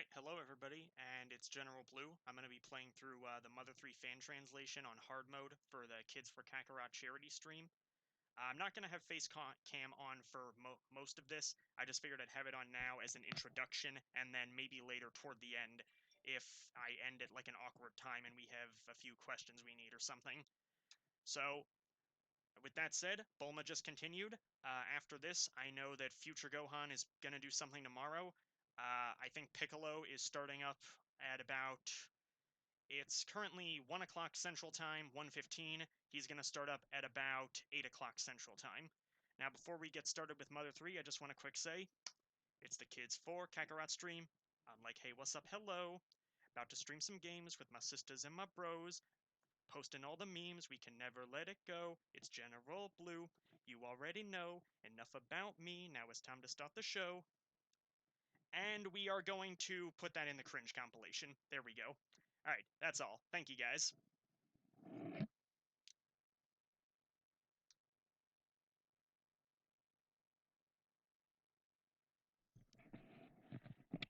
Alright, hello everybody, and it's General Blue. I'm going to be playing through the Mother 3 fan translation on hard mode for the Kids for Kakarot charity stream. I'm not going to have face cam on for most of this. I just figured I'd have it on now as an introduction, and then maybe later toward the end, if I end at like an awkward time and we have a few questions we need or something. So, with that said, Bulma just continued. After this, I know that Future Gohan is going to do something tomorrow. I think Piccolo is starting up at about... It's currently 1 o'clock Central Time, 1:15. He's going to start up at about 8 o'clock Central Time. Now, before we get started with Mother 3, I just want to quick say, it's the Kids 4 Kakarot stream. I'm like, hey, what's up, hello? About to stream some games with my sisters and my bros. Posting all the memes, we can never let it go. It's General Blue. You already know enough about me. Now it's time to start the show. And we are going to put that in the cringe compilation. There we go. Alright, that's all. Thank you, guys.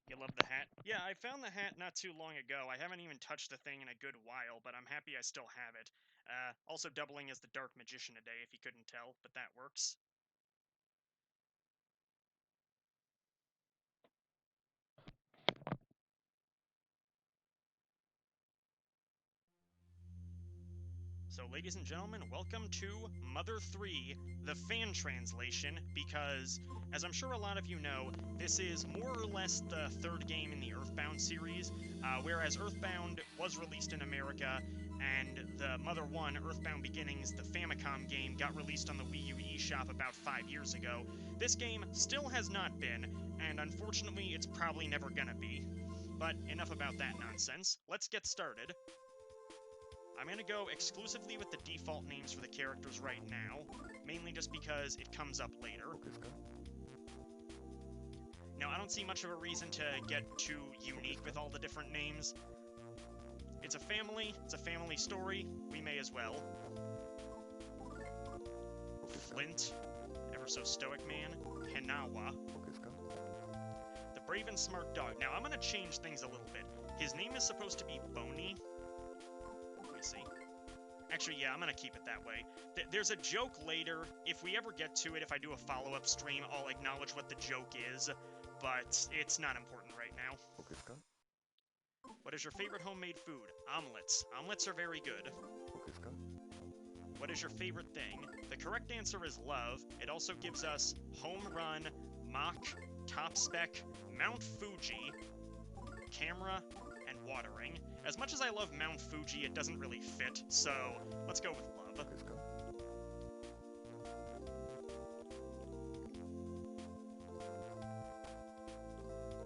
You love the hat? Yeah, I found the hat not too long ago. I haven't even touched the thing in a good while, but I'm happy I still have it. Also doubling as the Dark Magician today, if you couldn't tell, but that works. So, ladies and gentlemen, welcome to Mother 3, the fan translation, because, as I'm sure a lot of you know, this is more or less the third game in the Earthbound series, whereas Earthbound was released in America, and the Mother 1, Earthbound Beginnings, the Famicom game, got released on the Wii U eShop about 5 years ago. This game still has not been, and unfortunately, it's probably never gonna be. But enough about that nonsense. Let's get started. I'm going to go exclusively with the default names for the characters right now, mainly just because it comes up later. Now, I don't see much of a reason to get too unique with all the different names. It's a family story, we may as well. Flint, ever so stoic man, Hinawa. The brave and smart dog. Now, I'm going to change things a little bit. His name is supposed to be Boney. Let me see. Actually, yeah, I'm gonna keep it that way. There's a joke later. If we ever get to it, if I do a follow-up stream, I'll acknowledge what the joke is, but it's not important right now. What is your favorite homemade food? Omelets. Omelets are very good. What is your favorite thing? The correct answer is love. It also gives us home run, Mach, top spec, Mount Fuji, camera, and watering. As much as I love Mount Fuji, it doesn't really fit, so let's go with love.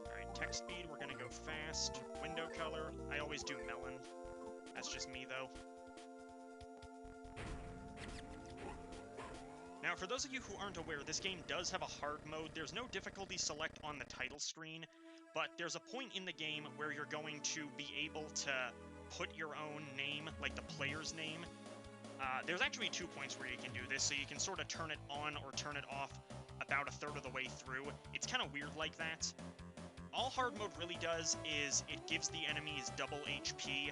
Alright, text speed, we're gonna go fast. Window color, I always do melon. That's just me, though. Now, for those of you who aren't aware, this game does have a hard mode. There's no difficulty select on the title screen, but there's a point in the game where you're going to be able to put your own name, like the player's name. There's actually 2 points where you can do this, so you can sort of turn it on or turn it off about a third of the way through. It's kind of weird like that. All hard mode really does is it gives the enemies double HP,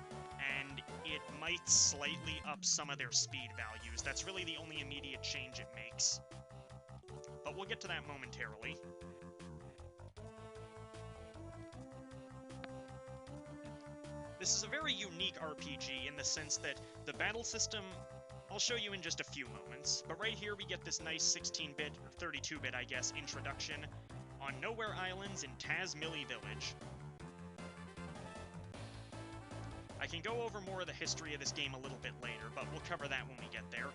and it might slightly up some of their speed values. That's really the only immediate change it makes. But we'll get to that momentarily. This is a very unique RPG in the sense that the battle system, I'll show you in just a few moments, but right here we get this nice 16-bit, or 32-bit, I guess, introduction on Nowhere Islands in Tazmily Village. I can go over more of the history of this game a little bit later, but we'll cover that when we get there.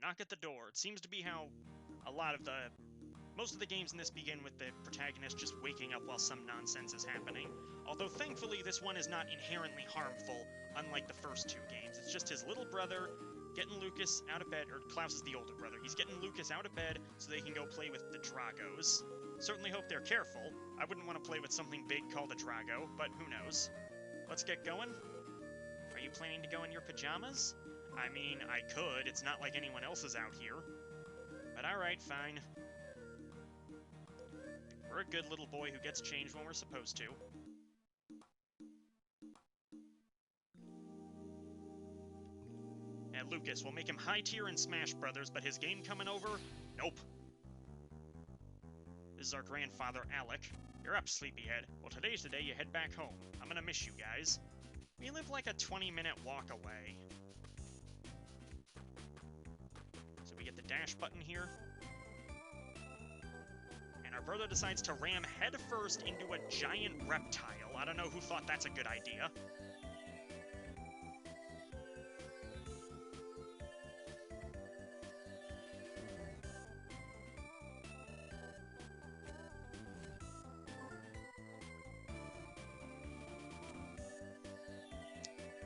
Knock at the door. It seems to be how a lot of the Most of the games in this begin with the protagonist just waking up while some nonsense is happening, although thankfully this one is not inherently harmful, unlike the first two games. It's just his little brother getting Lucas out of bed, or Klaus is the older brother. He's getting Lucas out of bed so they can go play with the Dragos. Certainly hope they're careful. I wouldn't want to play with something big called a Drago, but who knows. Let's get going. Are you planning to go in your pajamas? I mean, I could. It's not like anyone else is out here. But alright, fine. We're a good little boy who gets changed when we're supposed to. And Lucas, we'll make him high tier in Smash Brothers, but his game coming over? Nope. This is our grandfather, Alec. You're up, sleepyhead. Well, today's the day you head back home. I'm gonna miss you guys. We live like a 20-minute walk away. So we get the dash button here. And our brother decides to ram headfirst into a giant reptile. I don't know who thought that's a good idea.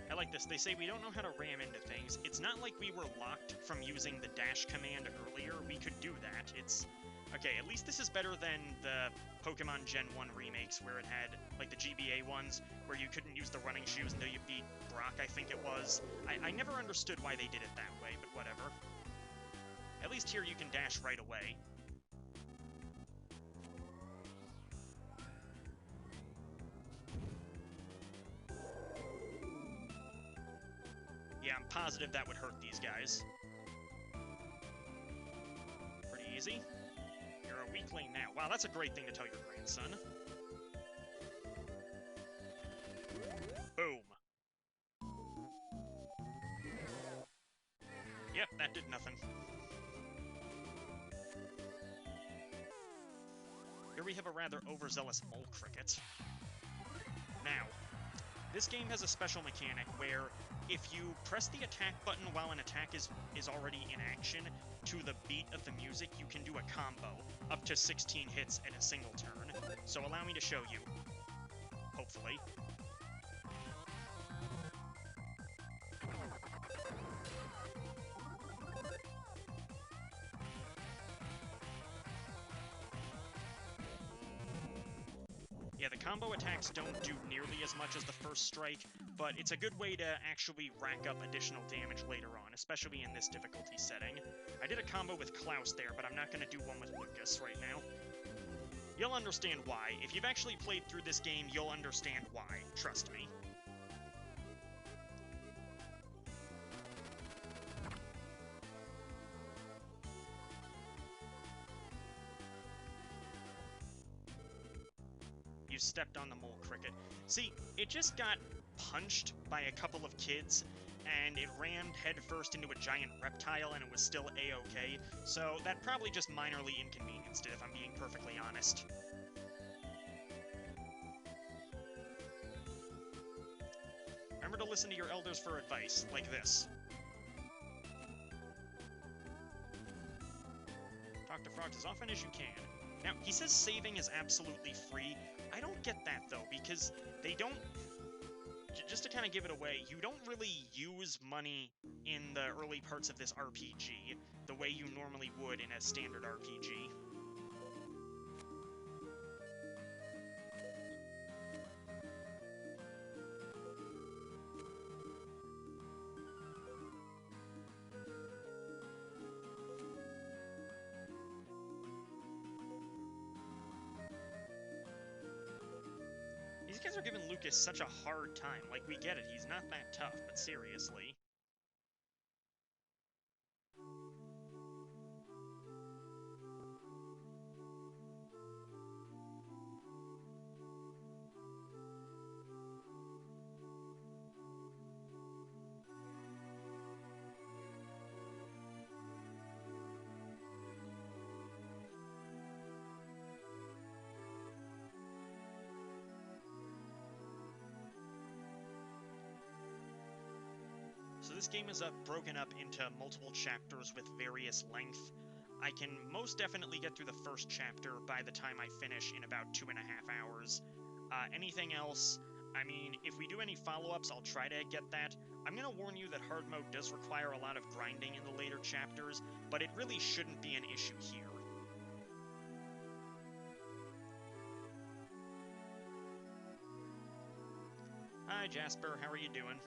I like this. They say we don't know how to ram into things. It's not like we were locked from using the dash command earlier. We could do that. It's... Okay, at least this is better than the Pokemon Gen 1 remakes, where it had, like, the GBA ones, where you couldn't use the running shoes until you beat Brock, I think it was. I never understood why they did it that way, but whatever. At least here you can dash right away. Yeah, I'm positive that would hurt these guys. Pretty easy. You're a weakling now. Wow, that's a great thing to tell your grandson. Boom. Yep, that did nothing. Here we have a rather overzealous mole cricket. Now, this game has a special mechanic where if you press the attack button while an attack is already in action, to the beat of the music, you can do a combo, up to 16 hits in a single turn. So allow me to show you. Hopefully. Yeah, the combo attacks don't do nearly as much as the first strike, but it's a good way to actually rack up additional damage later on, especially in this difficulty setting. I did a combo with Klaus there, but I'm not going to do one with Lucas right now. You'll understand why. If you've actually played through this game, you'll understand why. Trust me. You stepped on the mole cricket. See, it just got punched by a couple of kids, and it rammed headfirst into a giant reptile, and it was still A-okay, so that probably just minorly inconvenienced it, if I'm being perfectly honest. Remember to listen to your elders for advice, like this. Talk to frogs as often as you can. Now, he says saving is absolutely free. I don't get that, though, because they don't... Just to kind of give it away, you don't really use money in the early parts of this RPG the way you normally would in a standard RPG. These guys are giving Lucas such a hard time. Like, we get it, he's not that tough, but seriously. So this game is broken up into multiple chapters with various length. I can most definitely get through the first chapter by the time I finish in about 2.5 hours. Anything else, I mean, if we do any follow-ups, I'll try to get that. I'm going to warn you that hard mode does require a lot of grinding in the later chapters, but it really shouldn't be an issue here. Hi, Jasper. How are you doing?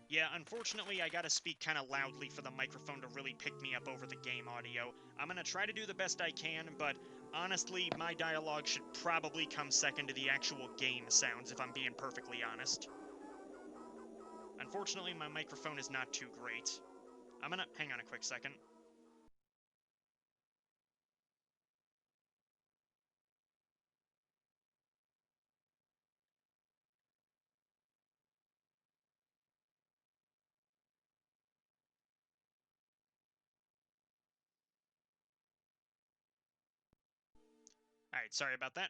Yeah, unfortunately, I gotta speak kind of loudly for the microphone to really pick me up over the game audio. I'm gonna try to do the best I can, but honestly, my dialogue should probably come second to the actual game sounds, if I'm being perfectly honest. Unfortunately, my microphone is not too great. I'm gonna... hang on a quick second. Alright, sorry about that.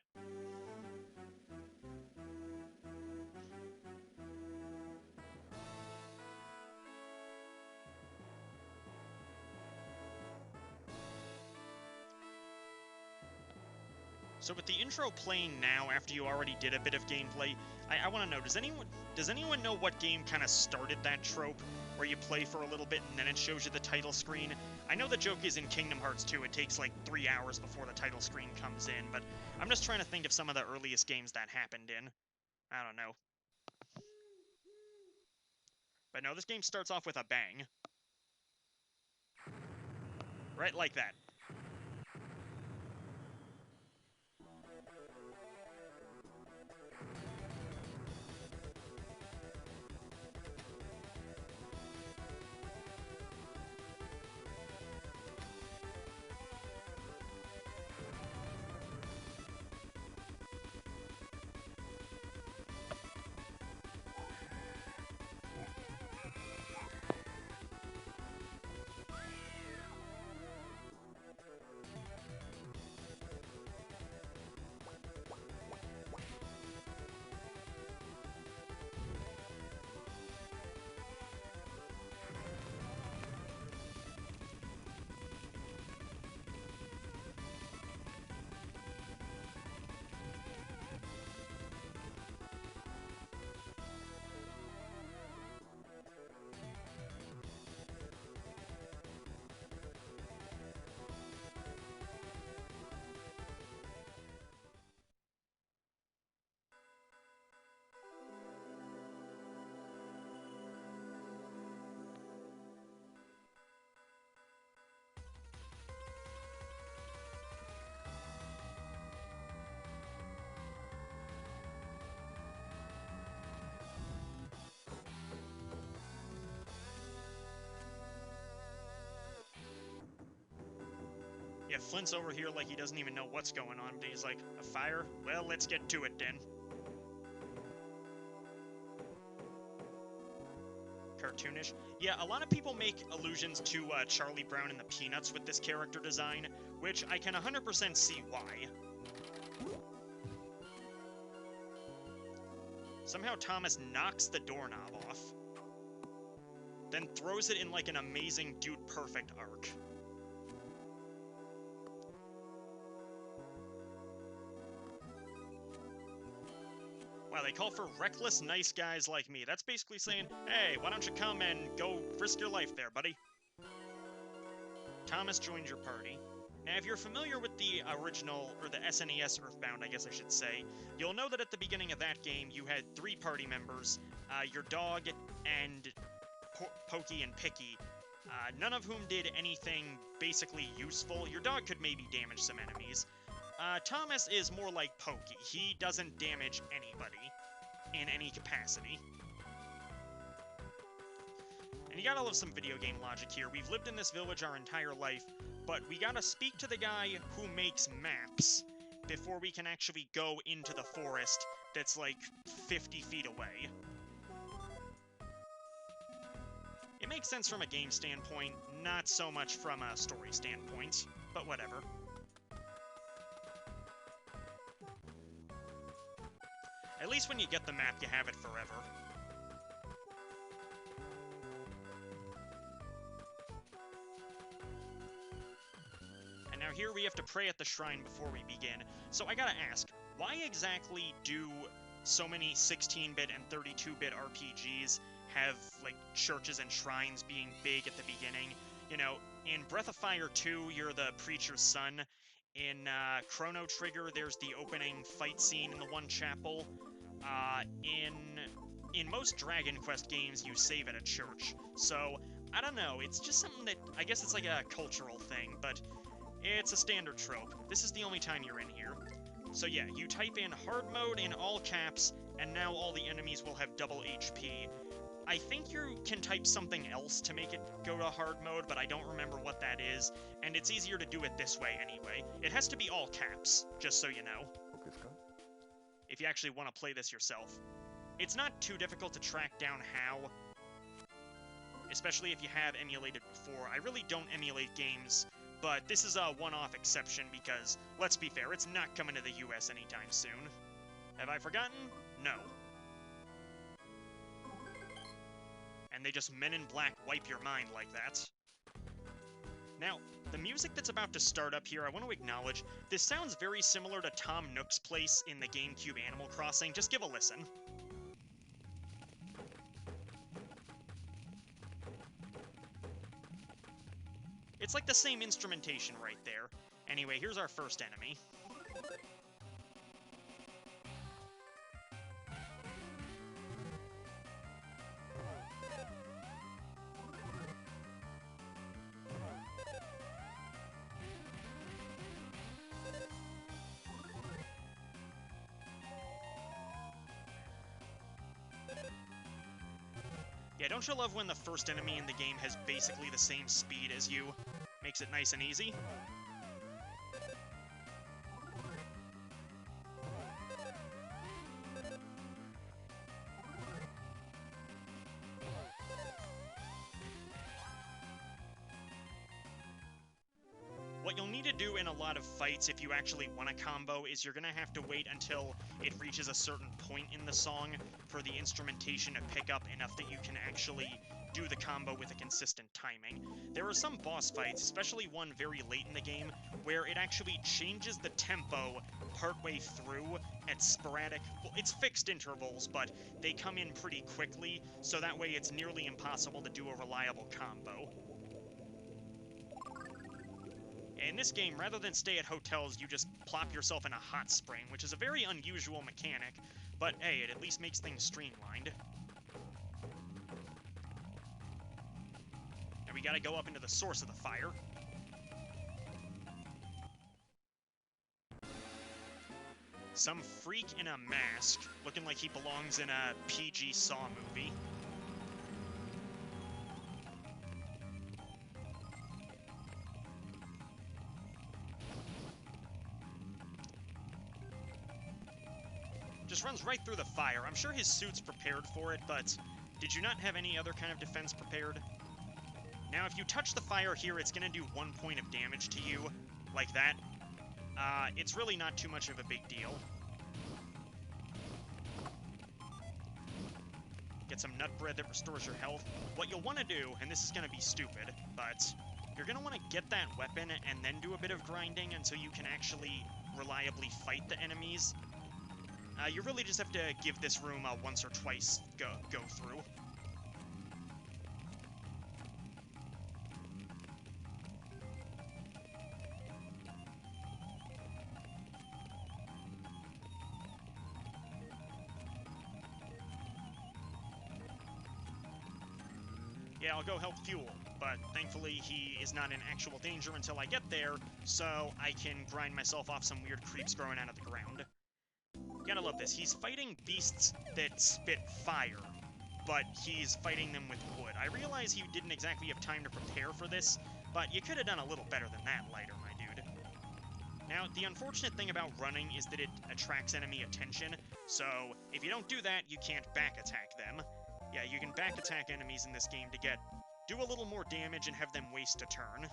So with the intro playing now, after you already did a bit of gameplay, I want to know, does anyone know what game kind of started that trope, where you play for a little bit and then it shows you the title screen? I know the joke is in Kingdom Hearts 2, it takes like 3 hours before the title screen comes in, but I'm just trying to think of some of the earliest games that happened in. I don't know. But no, this game starts off with a bang. Right like that. Yeah, Flint's over here like he doesn't even know what's going on, but he's like, a fire? Well, let's get to it then. Cartoonish. Yeah, a lot of people make allusions to Charlie Brown and the Peanuts with this character design, which I can 100% see why. Somehow Thomas knocks the doorknob off, then throws it in like an amazing Dude Perfect arc. Wow, they call for reckless, nice guys like me. That's basically saying, hey, why don't you come and go risk your life there, buddy? Thomas joins your party. Now, if you're familiar with the original, or the SNES Earthbound, I guess I should say, you'll know that at the beginning of that game, you had 3 party members, your dog, and Pokey and Picky, none of whom did anything basically useful. Your dog could maybe damage some enemies. Thomas is more like Pokey. He doesn't damage anybody in any capacity. And you gotta love some video game logic here. We've lived in this village our entire life, but we gotta speak to the guy who makes maps before we can actually go into the forest that's like 50 feet away. It makes sense from a game standpoint, not so much from a story standpoint, but whatever. At least when you get the map, you have it forever. And now here we have to pray at the shrine before we begin. So I gotta ask, why exactly do so many 16-bit and 32-bit RPGs have, like, churches and shrines being big at the beginning? You know, in Breath of Fire 2, you're the preacher's son. In Chrono Trigger, there's the opening fight scene in the one chapel. In most Dragon Quest games, you save at a church. So, I don't know, it's just something that, I guess it's like a cultural thing, but it's a standard trope. This is the only time you're in here. So yeah, you type in hard mode in all caps, and now all the enemies will have double HP. I think you can type something else to make it go to hard mode, but I don't remember what that is, and it's easier to do it this way anyway. It has to be all caps, just so you know. If you actually want to play this yourself. It's not too difficult to track down how, especially if you have emulated before. I really don't emulate games, but this is a one-off exception because, let's be fair, it's not coming to the US anytime soon. Have I forgotten? No. And they just Men in Black wipe your mind like that. Now, the music that's about to start up here, I want to acknowledge, this sounds very similar to Tom Nook's place in the GameCube Animal Crossing. Just give a listen. It's like the same instrumentation right there. Anyway, here's our first enemy. Yeah, don't you love when the first enemy in the game has basically the same speed as you? Makes it nice and easy. What you'll need to do in a lot of fights if you actually want a combo is you're gonna have to wait until it reaches a certain point in the song for the instrumentation to pick up enough that you can actually do the combo with a consistent timing. There are some boss fights, especially one very late in the game, where it actually changes the tempo partway through at sporadic, well, it's fixed intervals, but they come in pretty quickly, so that way it's nearly impossible to do a reliable combo. In this game, rather than stay at hotels, you just plop yourself in a hot spring, which is a very unusual mechanic, but hey, it at least makes things streamlined. Now we gotta go up into the source of the fire. Some freak in a mask, looking like he belongs in a PG Saw movie. Just runs right through the fire. I'm sure his suit's prepared for it, but did you not have any other kind of defense prepared? Now, if you touch the fire here, it's gonna do 1 point of damage to you, like that. It's really not too much of a big deal. Get some nut bread that restores your health. What you'll want to do, and this is gonna be stupid, but you're gonna want to get that weapon and then do a bit of grinding until you can actually reliably fight the enemies. You really just have to give this room a once or twice go through. Yeah, I'll go help Fuel, but thankfully he is not in actual danger until I get there, so I can grind myself off some weird creeps growing out of the ground. Gotta love this. He's fighting beasts that spit fire, but he's fighting them with wood. I realize you didn't exactly have time to prepare for this, but you could have done a little better than that, Lighter, my dude. Now, the unfortunate thing about running is that it attracts enemy attention, so if you don't do that, you can't back attack them. Yeah, you can back attack enemies in this game to get do a little more damage and have them waste a turn.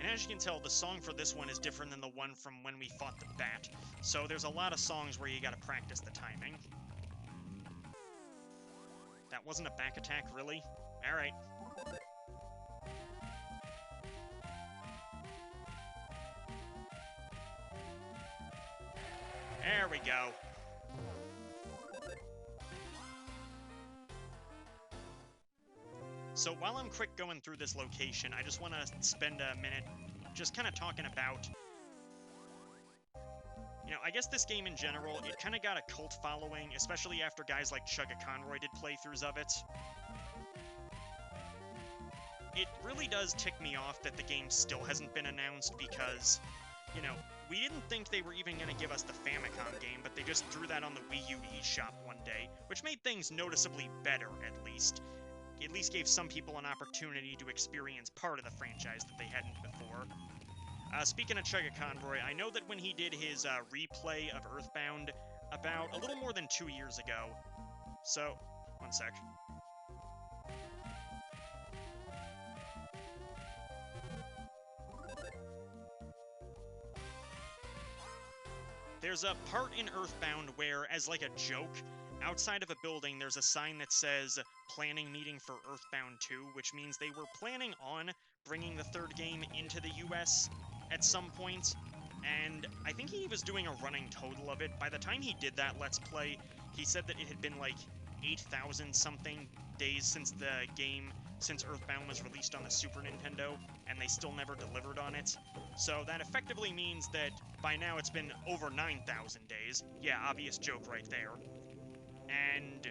And as you can tell, the song for this one is different than the one from when we fought the bat, so there's a lot of songs where you gotta practice the timing. That wasn't a back attack, really? Alright. There we go. So while I'm quick going through this location, I just want to spend a minute just kind of talking about, you know, I guess this game in general, it kind of got a cult following, especially after guys like Chuggaaconroy did playthroughs of it. It really does tick me off that the game still hasn't been announced because, you know, we didn't think they were even going to give us the Famicom game, but they just threw that on the Wii U eShop one day, which made things noticeably better, at least. It at least gave some people an opportunity to experience part of the franchise that they hadn't before. Speaking of Chuggaaconroy, I know that when he did his replay of Earthbound about a little more than 2 years ago, so, one sec. There's a part in Earthbound where, as like a joke, outside of a building there's a sign that says, planning meeting for Earthbound 2, which means they were planning on bringing the third game into the US at some point, and I think he was doing a running total of it. By the time he did that Let's Play, he said that it had been like 8,000 something days since Earthbound was released on the Super Nintendo, and they still never delivered on it. So that effectively means that by now it's been over 9,000 days. Yeah, obvious joke right there. And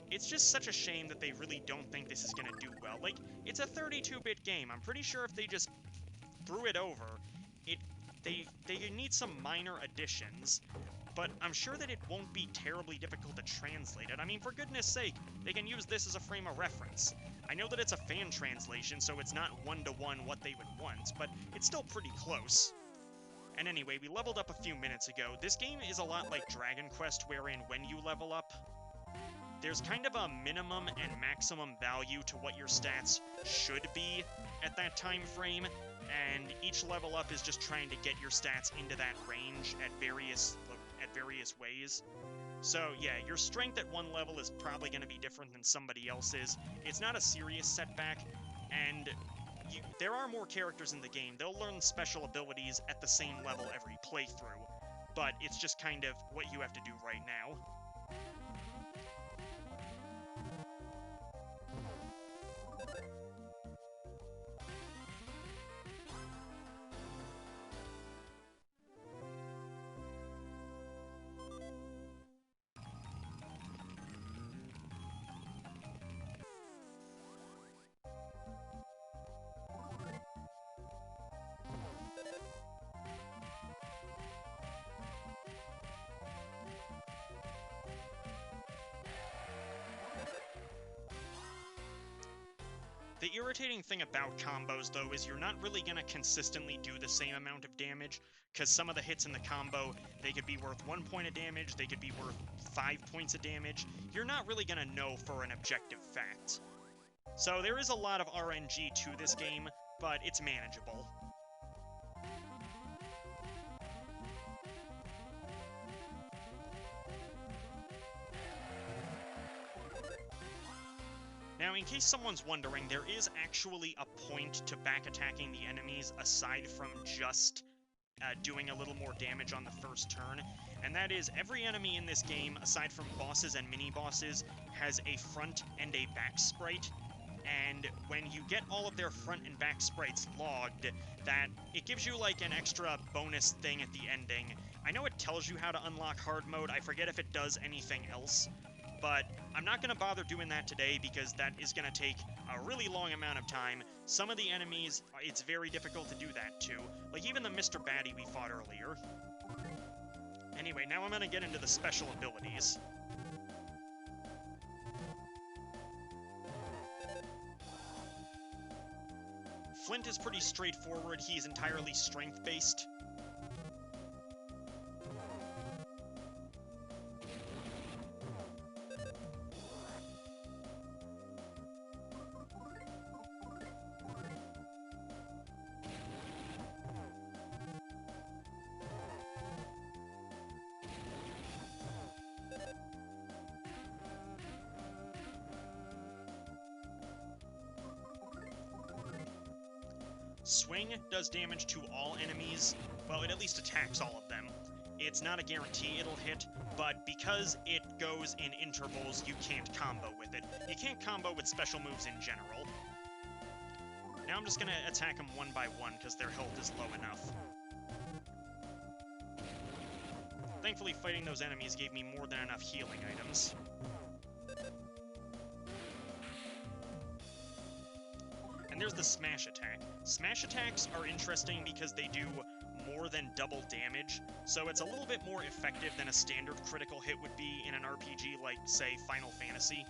it's just such a shame that they really don't think this is gonna do well. Like, it's a 32-bit game. I'm pretty sure if they just threw it over, they need some minor additions, but I'm sure that it won't be terribly difficult to translate it. I mean, for goodness sake, they can use this as a frame of reference. I know that it's a fan translation, so it's not one-to-one what they would want, but it's still pretty close. And anyway, we leveled up a few minutes ago. This game is a lot like Dragon Quest, wherein when you level up, there's kind of a minimum and maximum value to what your stats should be at that time frame, and each level up is just trying to get your stats into that range at various ways. So yeah, your strength at one level is probably going to be different than somebody else's. It's not a serious setback, and there are more characters in the game. They'll learn special abilities at the same level every playthrough, but it's just kind of what you have to do right now. The irritating thing about combos, though, is you're not really going to consistently do the same amount of damage, because some of the hits in the combo, they could be worth 1 point of damage, they could be worth 5 points of damage. You're not really going to know for an objective fact. So there is a lot of RNG to this game, but it's manageable. Now, in case someone's wondering, there is actually a point to back-attacking the enemies aside from just doing a little more damage on the first turn, and that is every enemy in this game, aside from bosses and mini-bosses, has a front and a back sprite, and when you get all of their front and back sprites logged, that it gives you like an extra bonus thing at the ending. I know it tells you how to unlock hard mode, I forget if it does anything else, but I'm not going to bother doing that today because that is going to take a really long amount of time. Some of the enemies, it's very difficult to do that to, like even the Mr. Baddie we fought earlier. Anyway, now I'm going to get into the special abilities. Flint is pretty straightforward. He's entirely strength-based. Swing does damage to all enemies. Well, it at least attacks all of them. It's not a guarantee it'll hit, but because it goes in intervals, you can't combo with it. You can't combo with special moves in general. Now I'm just gonna attack them one by one, because their health is low enough. Thankfully, fighting those enemies gave me more than enough healing items. And there's the smash attack. Smash attacks are interesting because they do more than double damage, so it's a little bit more effective than a standard critical hit would be in an RPG like, say, Final Fantasy.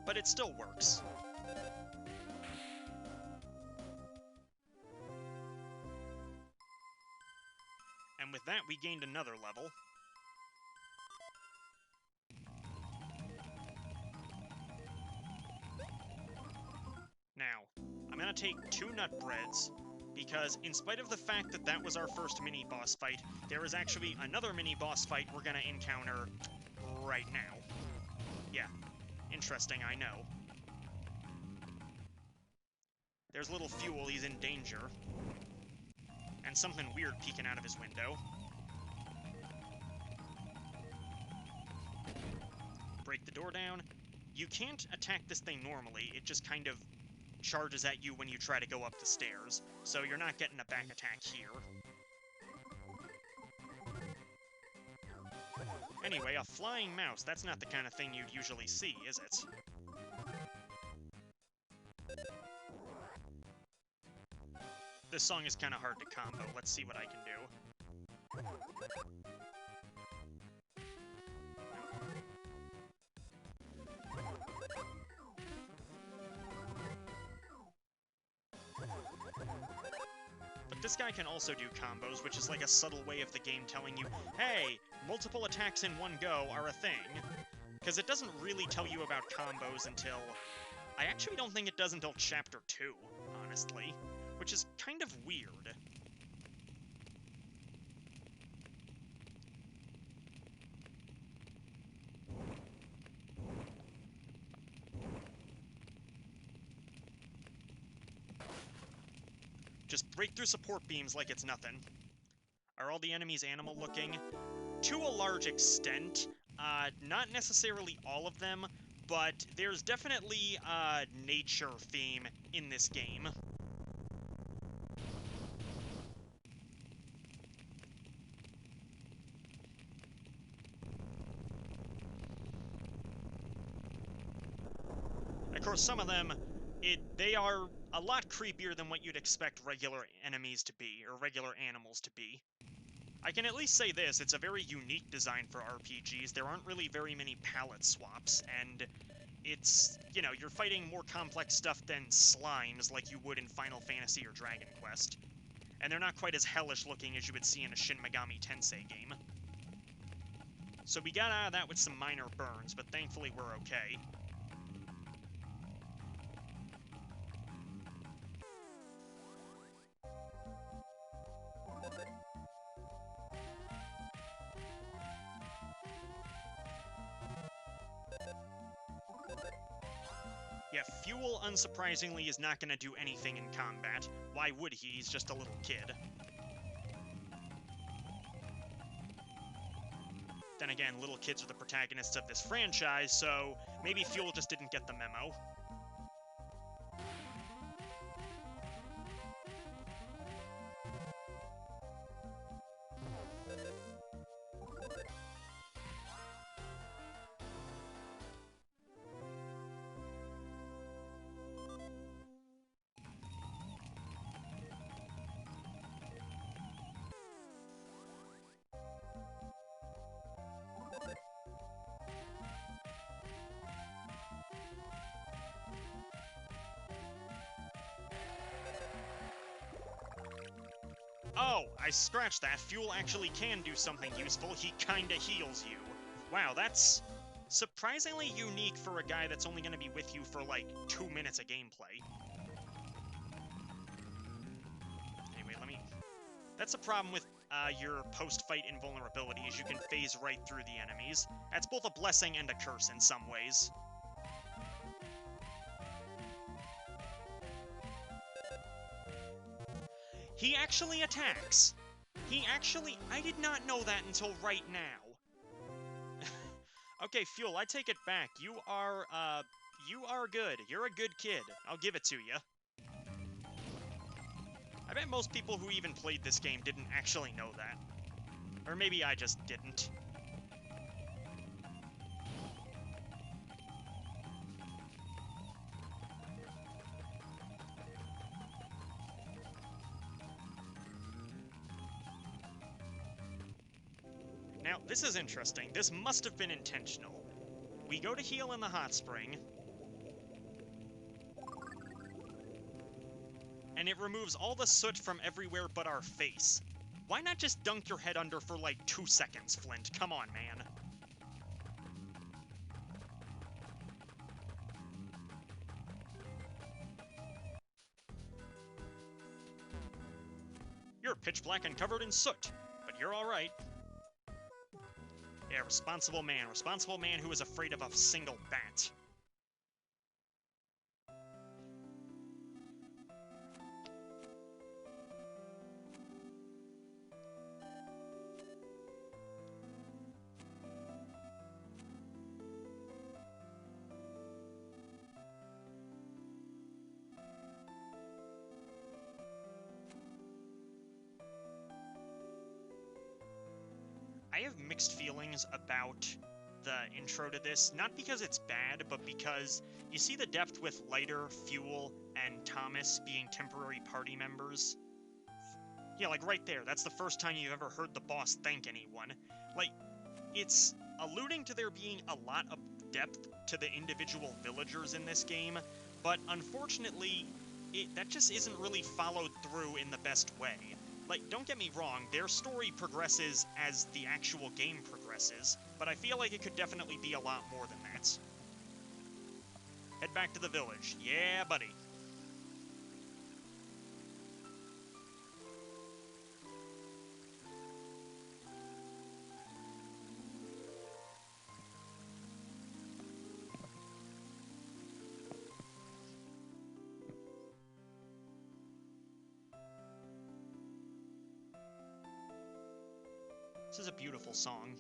But it still works. And with that, we gained another level. Now, I'm gonna take 2 nut breads, because in spite of the fact that that was our first mini-boss fight, there is actually another mini-boss fight we're gonna encounter right now. Yeah, interesting, I know. There's little Fuel, he's in danger. And something weird peeking out of his window. Break the door down. You can't attack this thing normally, it just kind of charges at you when you try to go up the stairs, so you're not getting a back attack here. Anyway, a flying mouse, that's not the kind of thing you'd usually see, is it? This song is kind of hard to combo, let's see what I can do. But this guy can also do combos, which is like a subtle way of the game telling you, hey, multiple attacks in one go are a thing. Because it doesn't really tell you about combos until... I actually don't think it does until Chapter 2, honestly. Which is kind of weird. Just break through support beams like it's nothing. Are all the enemies animal-looking? To a large extent. Not necessarily all of them, but there's definitely a nature theme in this game. Of course, some of them, they are a lot creepier than what you'd expect regular enemies to be, or regular animals to be. I can at least say this, it's a very unique design for RPGs. There aren't really very many palette swaps, and it's, you know, you're fighting more complex stuff than slimes like you would in Final Fantasy or Dragon Quest. And they're not quite as hellish looking as you would see in a Shin Megami Tensei game. So we got out of that with some minor burns, but thankfully we're okay. Yeah, Fuel, unsurprisingly, is not going to do anything in combat. Why would he? He's just a little kid. Then again, little kids are the protagonists of this franchise, so maybe Fuel just didn't get the memo. Oh, I scratched that. Fuel actually can do something useful. He kinda heals you. Wow, that's surprisingly unique for a guy that's only gonna be with you for, like, 2 minutes of gameplay. Anyway, let me... That's a problem with your post-fight invulnerability, is you can phase right through the enemies. That's both a blessing and a curse in some ways. He actually attacks! I did not know that until right now. Okay, Fuel, I take it back. You are good. You're a good kid. I'll give it to you. I bet most people who even played this game didn't actually know that. Or maybe I just didn't. Now, this is interesting. This must have been intentional. We go to heal in the hot spring, and it removes all the soot from everywhere but our face. Why not just dunk your head under for like 2 seconds, Flint? Come on, man. You're pitch black and covered in soot, but you're alright. Yeah, responsible man. Responsible man who is afraid of a single bat. I have mixed feelings about the intro to this, not because it's bad, but because you see the depth with Lighter, Fuel, and Thomas being temporary party members. Yeah, like right there, that's the first time you've ever heard the boss thank anyone. Like, it's alluding to there being a lot of depth to the individual villagers in this game, but unfortunately, that just isn't really followed through in the best way. Like, don't get me wrong, their story progresses as the actual game progresses, but I feel like it could definitely be a lot more than that. Head back to the village. Yeah, buddy. This is a beautiful song.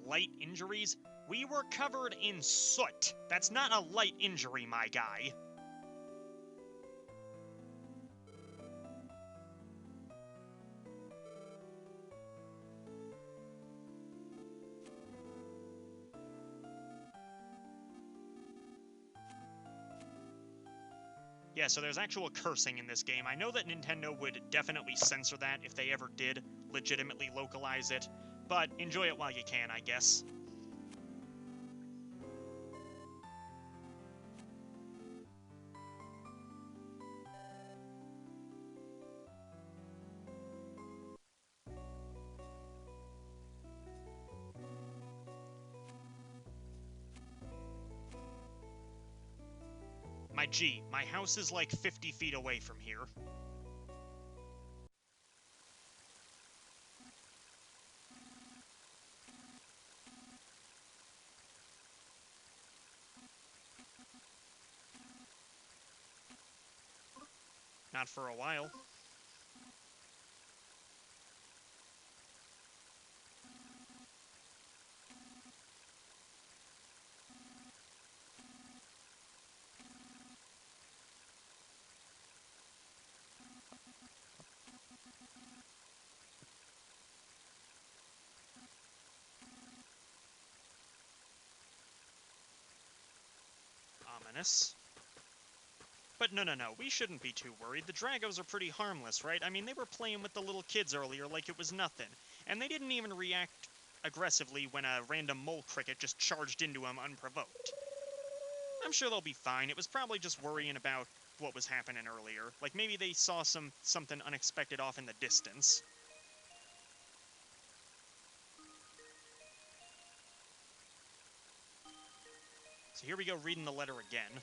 Light injuries? We were covered in soot. That's not a light injury, my guy. Yeah, so there's actual cursing in this game. I know that Nintendo would definitely censor that if they ever did legitimately localize it, but enjoy it while you can, I guess. My G, my house is like 50 feet away from here. Not for a while. Ominous. But no, we shouldn't be too worried. The Dragos are pretty harmless, right? I mean, they were playing with the little kids earlier like it was nothing. And they didn't even react aggressively when a random mole cricket just charged into him unprovoked. I'm sure they'll be fine. It was probably just worrying about what was happening earlier. Like, maybe they saw something unexpected off in the distance. So here we go reading the letter again.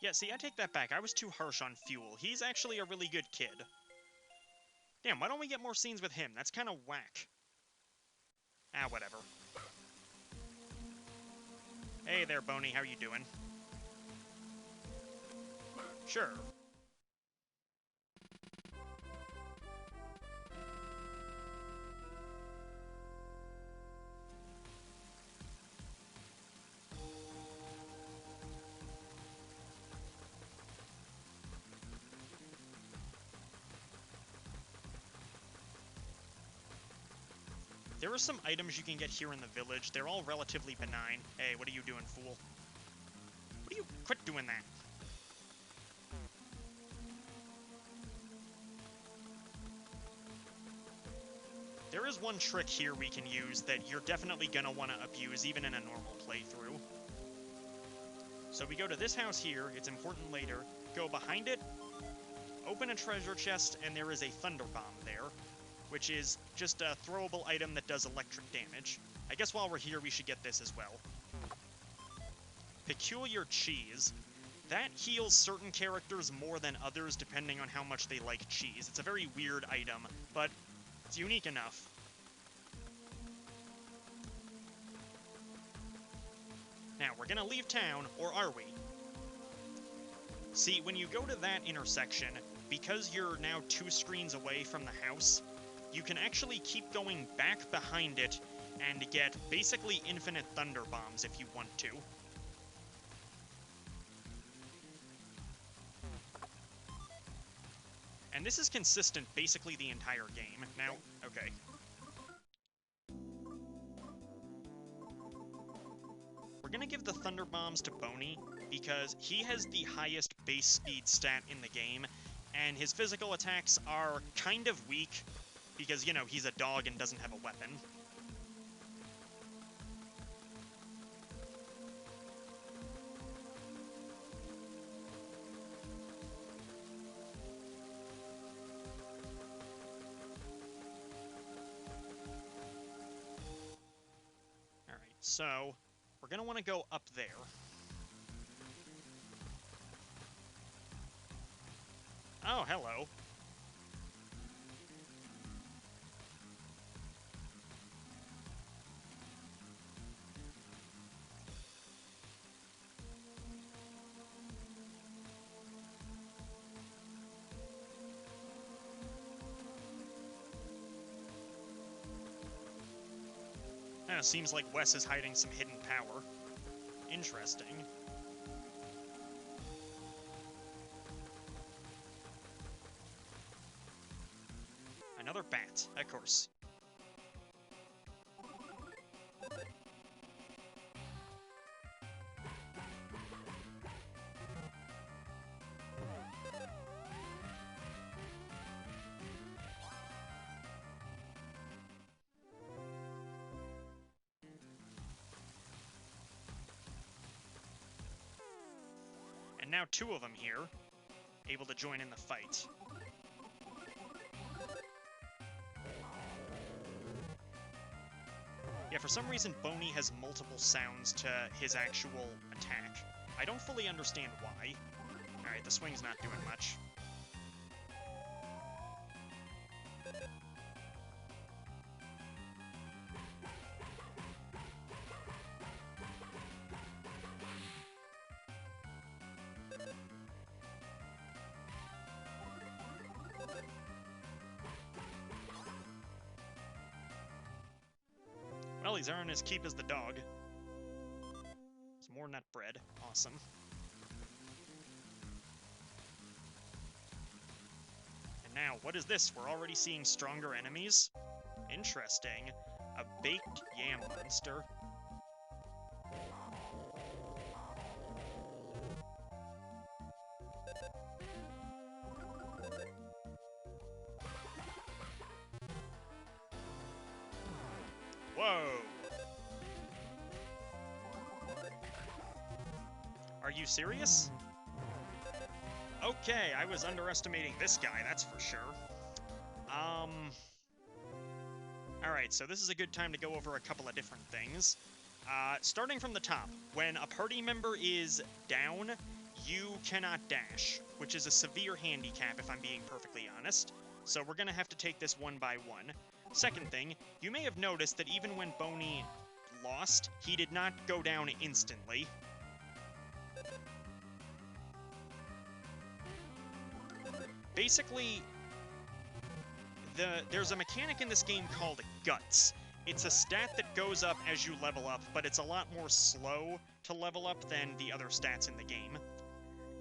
Yeah, see, I take that back. I was too harsh on Fuel. He's actually a really good kid. Damn, why don't we get more scenes with him? That's kind of whack. Ah, whatever. Hey there, Boney. How you doing? Sure. There are some items you can get here in the village. They're all relatively benign. Hey, what are you doing, fool? What are you... Quit doing that. There is one trick here we can use that you're definitely gonna want to abuse, even in a normal playthrough. So we go to this house here, it's important later, go behind it, open a treasure chest, and there is a thunder bomb there, which is just a throwable item that does electric damage. I guess while we're here, we should get this as well. Peculiar Cheese. That heals certain characters more than others depending on how much they like cheese. It's a very weird item, but it's unique enough. Now, we're gonna leave town, or are we? See, when you go to that intersection, because you're now 2 screens away from the house, you can actually keep going back behind it and get basically infinite thunder bombs if you want to. And this is consistent basically the entire game. Now, okay. We're gonna give the thunder bombs to Boney, because he has the highest base speed stat in the game, and his physical attacks are kind of weak, because, you know, he's a dog and doesn't have a weapon. Alright, so we're gonna want to go up there. Oh, hello. Seems like Wes is hiding some hidden power. Interesting. Another bat, of course. now 2 of them here, able to join in the fight. Yeah, for some reason, Boney has multiple sounds to his actual attack. I don't fully understand why. Alright, the swing's not doing much. Well, he's earning his keep as the dog. It's more nut bread. Awesome. And now, what is this? We're already seeing stronger enemies? Interesting. A baked yam monster. Whoa! Are you serious? Okay, I was underestimating this guy, that's for sure. Alright, so this is a good time to go over a couple of different things. Starting from the top, when a party member is down, you cannot dash, which is a severe handicap if I'm being perfectly honest. So we're gonna have to take this one by one. Second thing, you may have noticed that even when Boney lost, he did not go down instantly. Basically, there's a mechanic in this game called Guts. It's a stat that goes up as you level up, but it's a lot more slow to level up than the other stats in the game.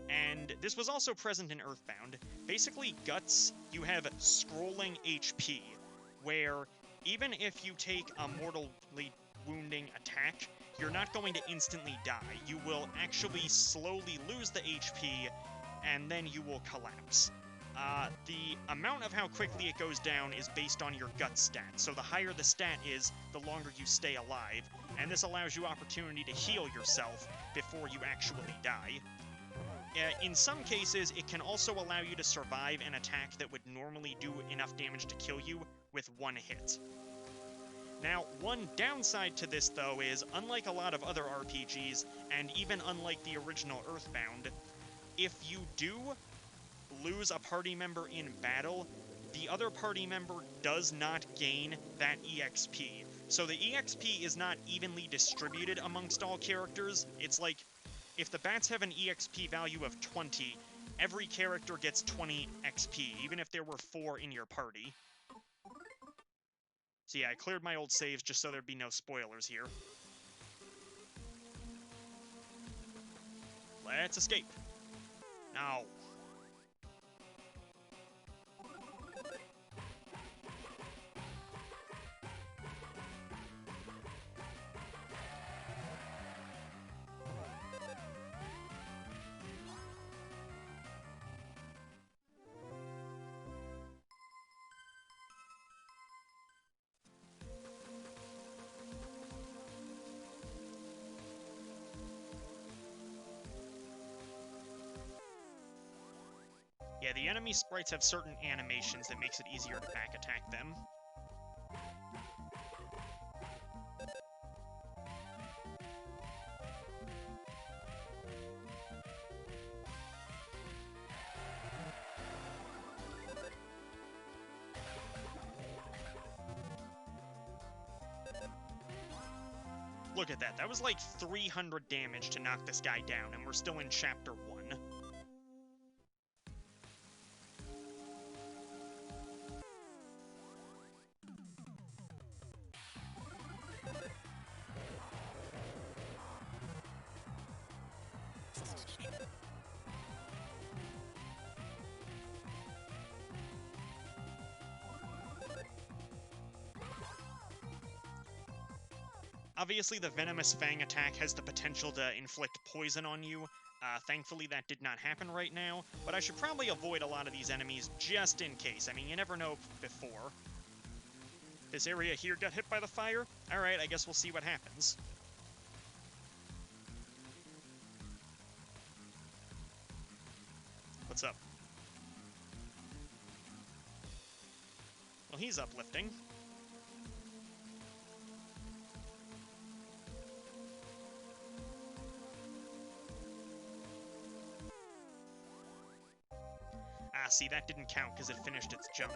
And this was also present in Earthbound. Basically, Guts, you have scrolling HP, where even if you take a mortally wounding attack, you're not going to instantly die. You will actually slowly lose the HP, and then you will collapse. The amount of how quickly it goes down is based on your gut stat, so the higher the stat is, the longer you stay alive, and this allows you opportunity to heal yourself before you actually die. In some cases, it can also allow you to survive an attack that would normally do enough damage to kill you with one hit. Now, one downside to this, though, is, unlike a lot of other RPGs, and even unlike the original Earthbound, if you do lose a party member in battle, the other party member does not gain that EXP. So the EXP is not evenly distributed amongst all characters. It's like, if the bats have an EXP value of 20, every character gets 20 XP, even if there were 4 in your party. So yeah, I cleared my old saves just so there'd be no spoilers here. Let's escape. Now. Yeah, the enemy sprites have certain animations that makes it easier to back attack them. Look at that, that was like 300 damage to knock this guy down, and we're still in Chapter 1. Obviously, the Venomous Fang attack has the potential to inflict poison on you. Thankfully, that did not happen right now, but I should probably avoid a lot of these enemies just in case. I mean, you never know before. This area here got hit by the fire? Alright, I guess we'll see what happens. What's up? Well, he's uplifting. Ah, see, that didn't count because it finished its jump.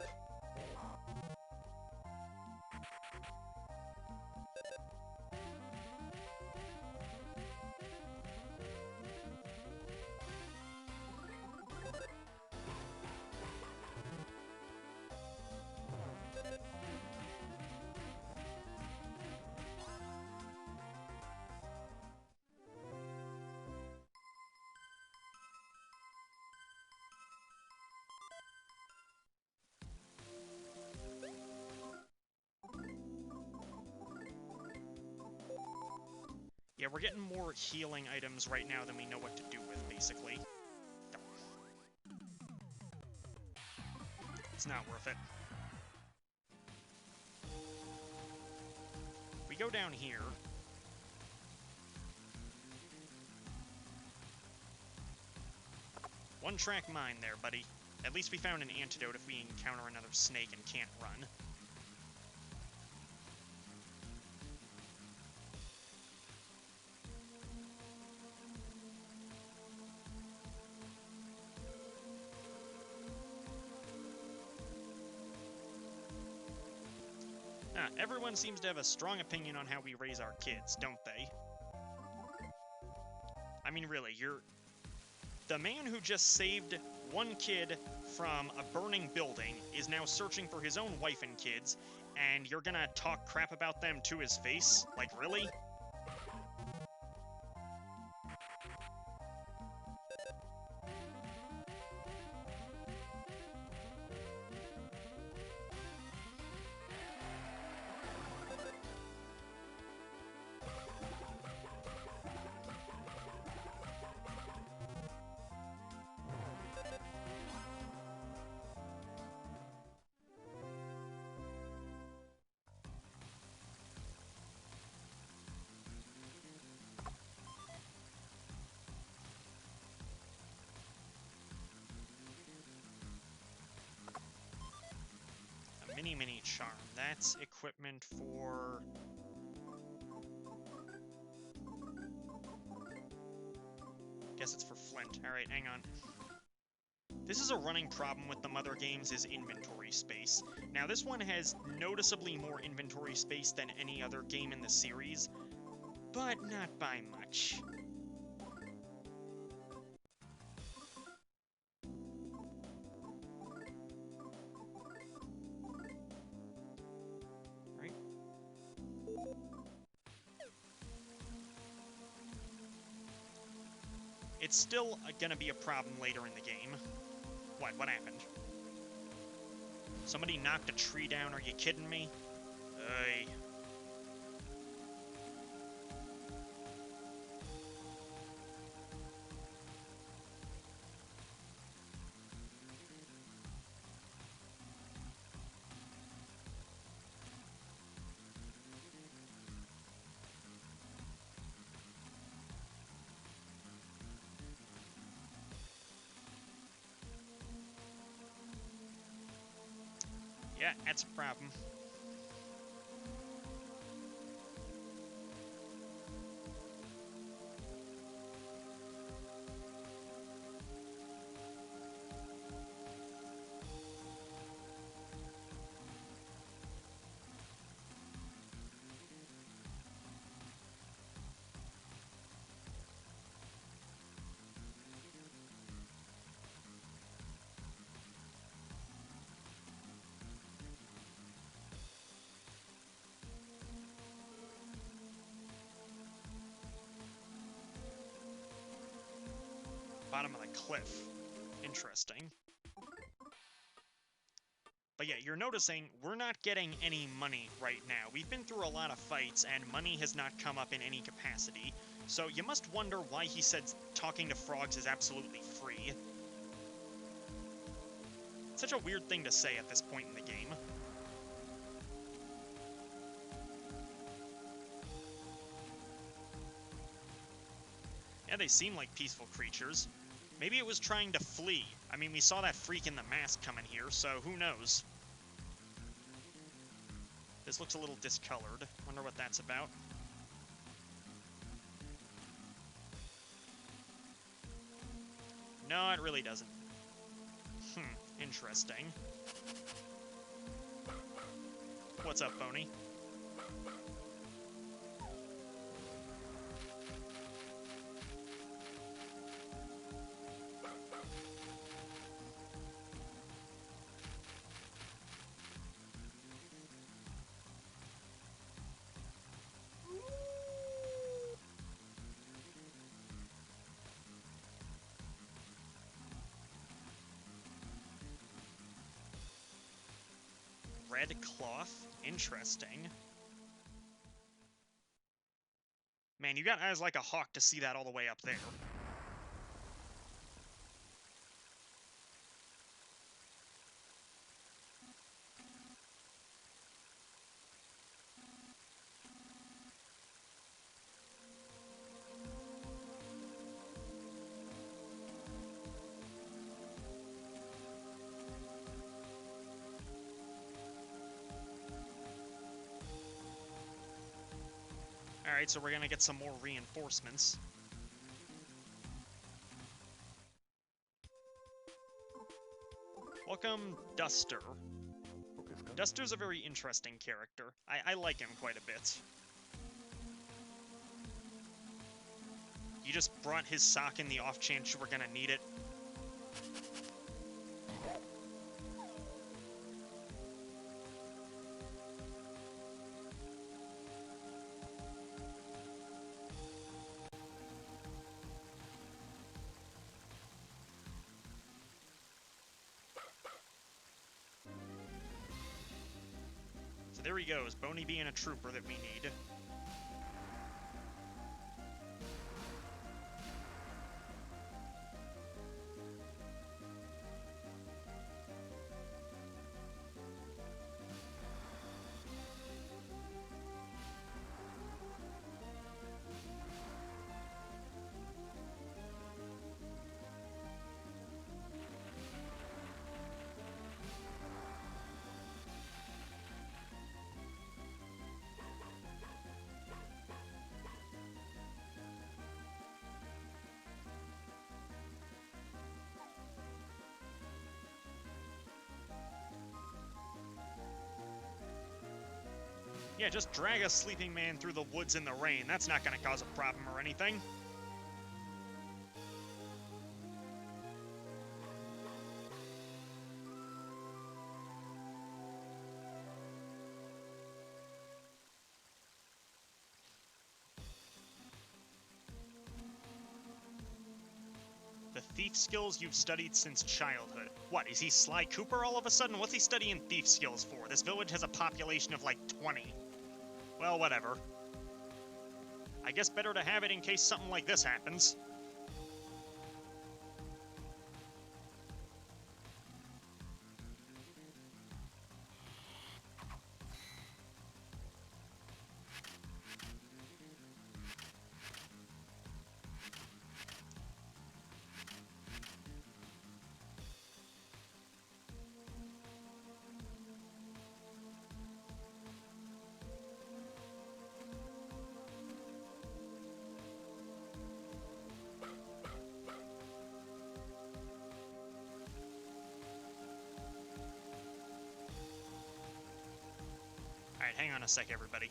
Yeah, we're getting more healing items right now than we know what to do with, basically. It's not worth it. We go down here. One-track mind there, buddy. At least we found an antidote if we encounter another snake and can't run. Everyone seems to have a strong opinion on how we raise our kids, don't they? I mean, really, you're... The man who just saved one kid from a burning building is now searching for his own wife and kids, and you're gonna talk crap about them to his face? Like, really? Mini charm. That's equipment for... Guess it's for Flint. Alright, hang on. This is a running problem with the Mother games, is inventory space. Now, this one has noticeably more inventory space than any other game in the series, but not by much. It's still gonna be a problem later in the game. What happened? Somebody knocked a tree down, are you kidding me? Ugh. Yeah, that's a problem. Bottom of the cliff. Interesting. But yeah, you're noticing we're not getting any money right now. We've been through a lot of fights, and money has not come up in any capacity. So you must wonder why he said talking to frogs is absolutely free. It's such a weird thing to say at this point in the game. Yeah, they seem like peaceful creatures. Maybe it was trying to flee. I mean, we saw that freak in the mask coming here, so who knows? This looks a little discolored. Wonder what that's about. No, it really doesn't. Interesting. What's up, Phony? Red cloth? Interesting. Man, you got eyes like a hawk to see that all the way up there. Alright, so we're gonna get some more reinforcements. Welcome, Duster. Duster's a very interesting character. I like him quite a bit. You just brought his sock in the off chance you were gonna need it. So there he goes, Boney being a trooper that we need. Yeah, just drag a sleeping man through the woods in the rain. That's not gonna cause a problem or anything. The thief skills you've studied since childhood. What, is he Sly Cooper all of a sudden? What's he studying thief skills for? This village has a population of like 20. Well, whatever. I guess better to have it in case something like this happens. Alright, hang on a sec, everybody.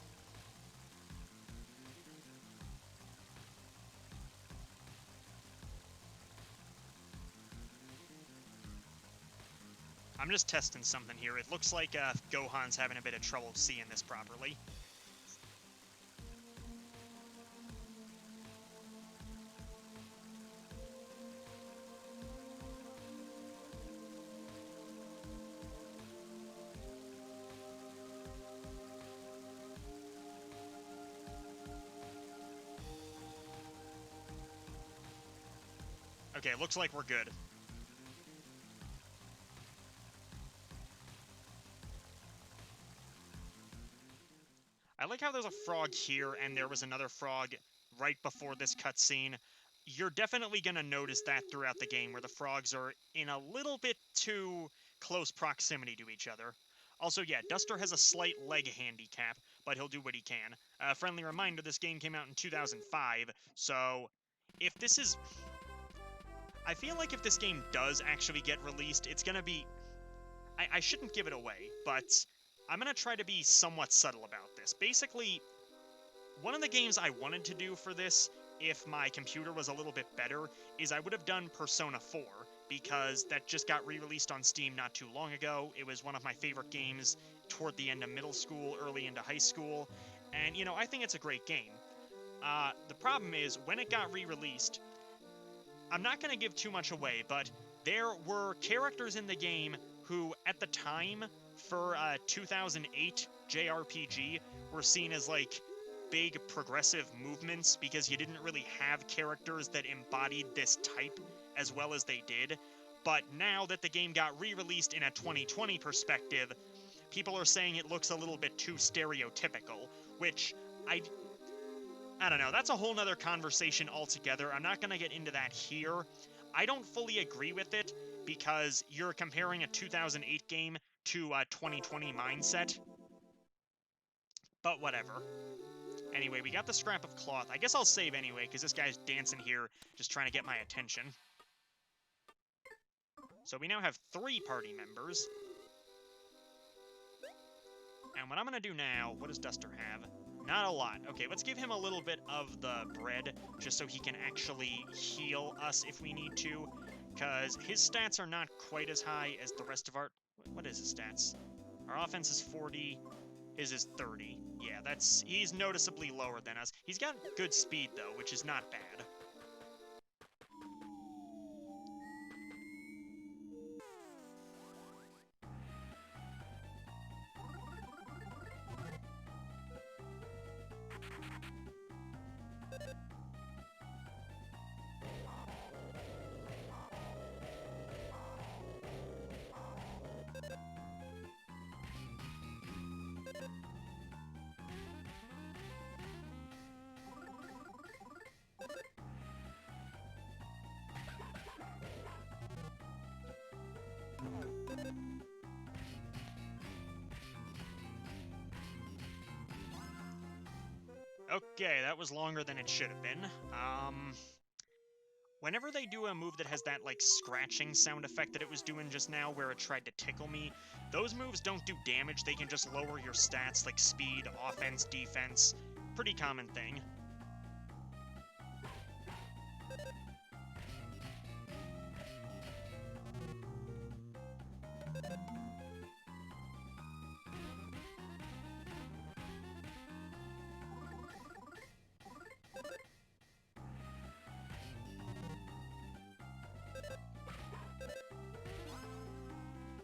I'm just testing something here. It looks like Gohan's having a bit of trouble seeing this properly. Okay, looks like we're good. I like how there's a frog here, and there was another frog right before this cutscene. you're definitely going to notice that throughout the game, where the frogs are in a little bit too close proximity to each other. Also, yeah, Duster has a slight leg handicap, but he'll do what he can. Friendly reminder, this game came out in 2005, so if this is... I feel like if this game does actually get released, it's going to be... I shouldn't give it away, but I'm going to try to be somewhat subtle about this. Basically, one of the games I wanted to do for this, if my computer was a little bit better, is I would have done Persona 4, because that just got re-released on Steam not too long ago. It was one of my favorite games toward the end of middle school, early into high school, and, you know, I think it's a great game. The problem is, when it got re-released, I'm not going to give too much away, but there were characters in the game who, at the time, for 2008 JRPG, were seen as, like, big progressive movements because you didn't really have characters that embodied this type as well as they did. But now that the game got re-released in a 2020 perspective, people are saying it looks a little bit too stereotypical, which I don't know, that's a whole nother conversation altogether. I'm not going to get into that here. I don't fully agree with it, because you're comparing a 2008 game to a 2020 mindset. But whatever. Anyway, we got the scrap of cloth. I guess I'll save anyway, because this guy's dancing here, just trying to get my attention. So we now have 3 party members. And what I'm going to do now, what does Duster have? Not a lot. Okay, let's give him a little bit of the bread, just so he can actually heal us if we need to, because his stats are not quite as high as the rest of our... What is his stats? Our offense is 40, his is 30. Yeah, he's noticeably lower than us. He's got good speed, though, which is not bad. Okay, that was longer than it should have been. Whenever they do a move that has that, like, scratching sound effect that it was doing just now, where it tried to tickle me, those moves don't do damage, they can just lower your stats, like speed, offense, defense. Pretty common thing.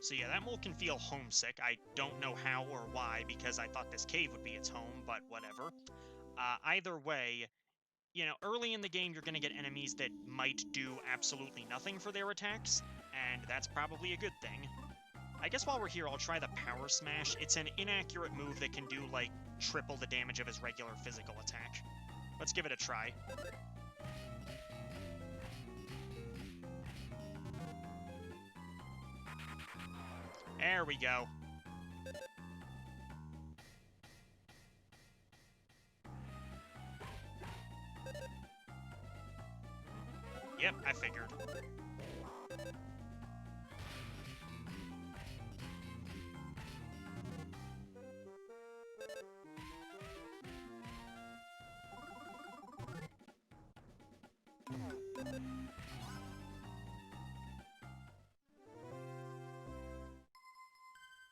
So yeah, that mole can feel homesick. I don't know how or why, because I thought this cave would be its home, but whatever. Either way, you know, early in the game you're going to get enemies that might do absolutely nothing for their attacks, and that's probably a good thing. I guess while we're here, I'll try the Power Smash. It's an inaccurate move that can do, like, triple the damage of his regular physical attack. Let's give it a try. There we go. Yep, I figured.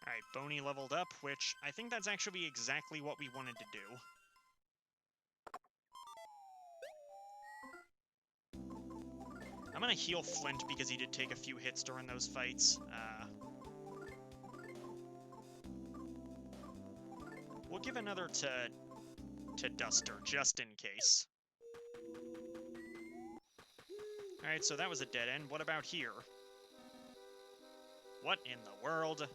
Alright, Boney leveled up, which I think that's actually exactly what we wanted to do. I'm gonna heal Flint because he did take a few hits during those fights. We'll give another to Duster, just in case. Alright, so that was a dead end. What about here? What in the world?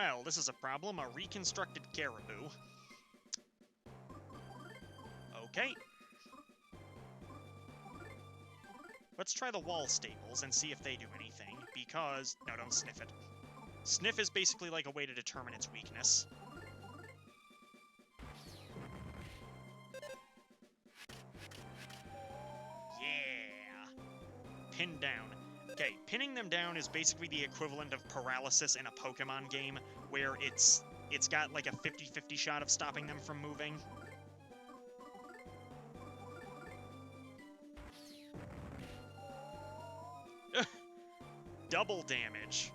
Well, this is a problem. A reconstructed caribou. Okay. Let's try the wall staples and see if they do anything, because... No, don't sniff it. Sniff is basically like a way to determine its weakness. Yeah! Pin down. Okay, pinning them down is basically the equivalent of paralysis in a Pokemon game, where it's got like a 50-50 shot of stopping them from moving. Double damage.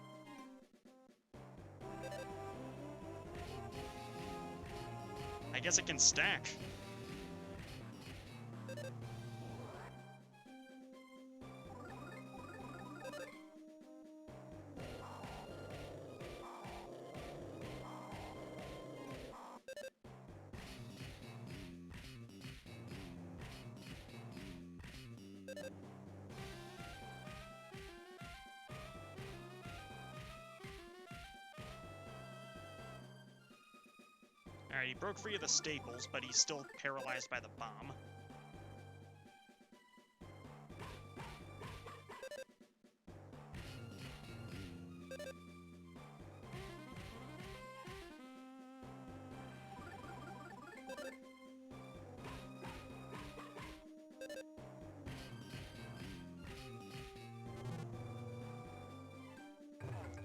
I guess it can stack. Alright, he broke free of the staples, but he's still paralyzed by the bomb.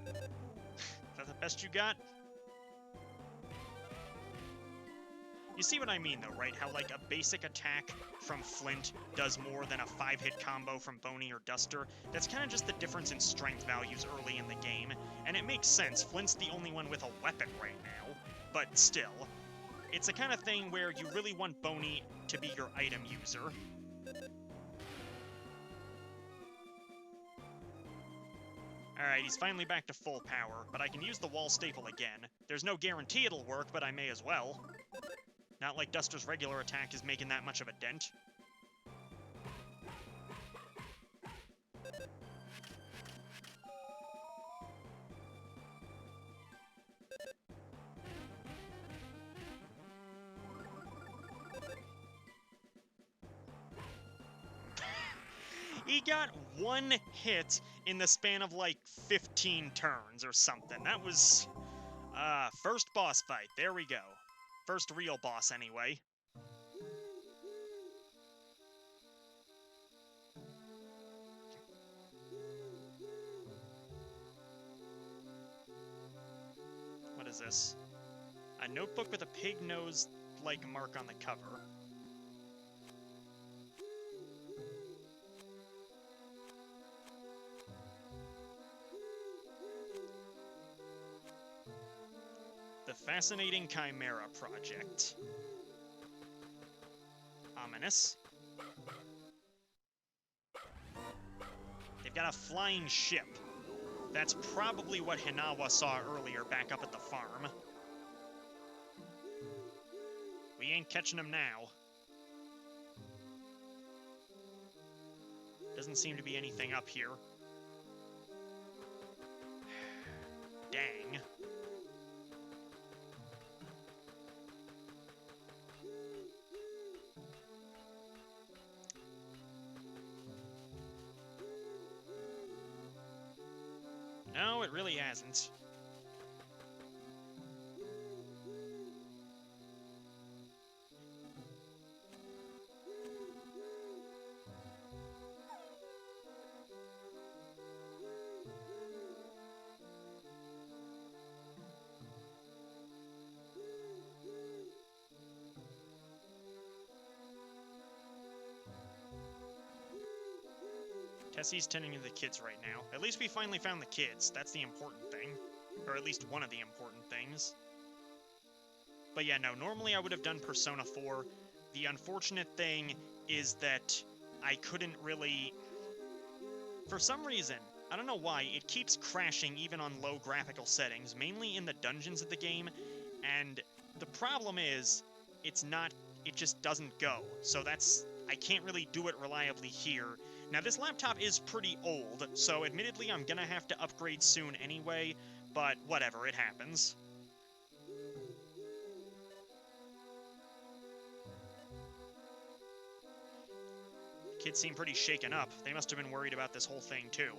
Is that the best you got? You see what I mean, though, right? How, like, a basic attack from Flint does more than a 5-hit combo from Boney or Duster? That's kind of just the difference in strength values early in the game, and it makes sense. Flint's the only one with a weapon right now, but still. It's the kind of thing where you really want Boney to be your item user. Alright, he's finally back to full power, but I can use the wall staple again. There's no guarantee it'll work, but I may as well. Not like Duster's regular attack is making that much of a dent. He got one hit in the span of like 15 turns or something. That was... first boss fight. There we go. First real boss, anyway. What is this? A notebook with a pig nose-like mark on the cover. The Fascinating Chimera Project. Ominous. They've got a flying ship. That's probably what Hinawa saw earlier back up at the farm. We ain't catching him now. Doesn't seem to be anything up here. Dang. No, it really hasn't. Tessie's tending to the kids right now. At least we finally found the kids. That's the important thing. Or at least one of the important things. But yeah, no, normally I would have done Persona 4. The unfortunate thing is that I couldn't really... For some reason, I don't know why, it keeps crashing even on low graphical settings, mainly in the dungeons of the game, and the problem is, it just doesn't go. So I can't really do it reliably here. Now, this laptop is pretty old, so admittedly I'm gonna have to upgrade soon anyway, but whatever, it happens. Kids seem pretty shaken up. They must have been worried about this whole thing, too.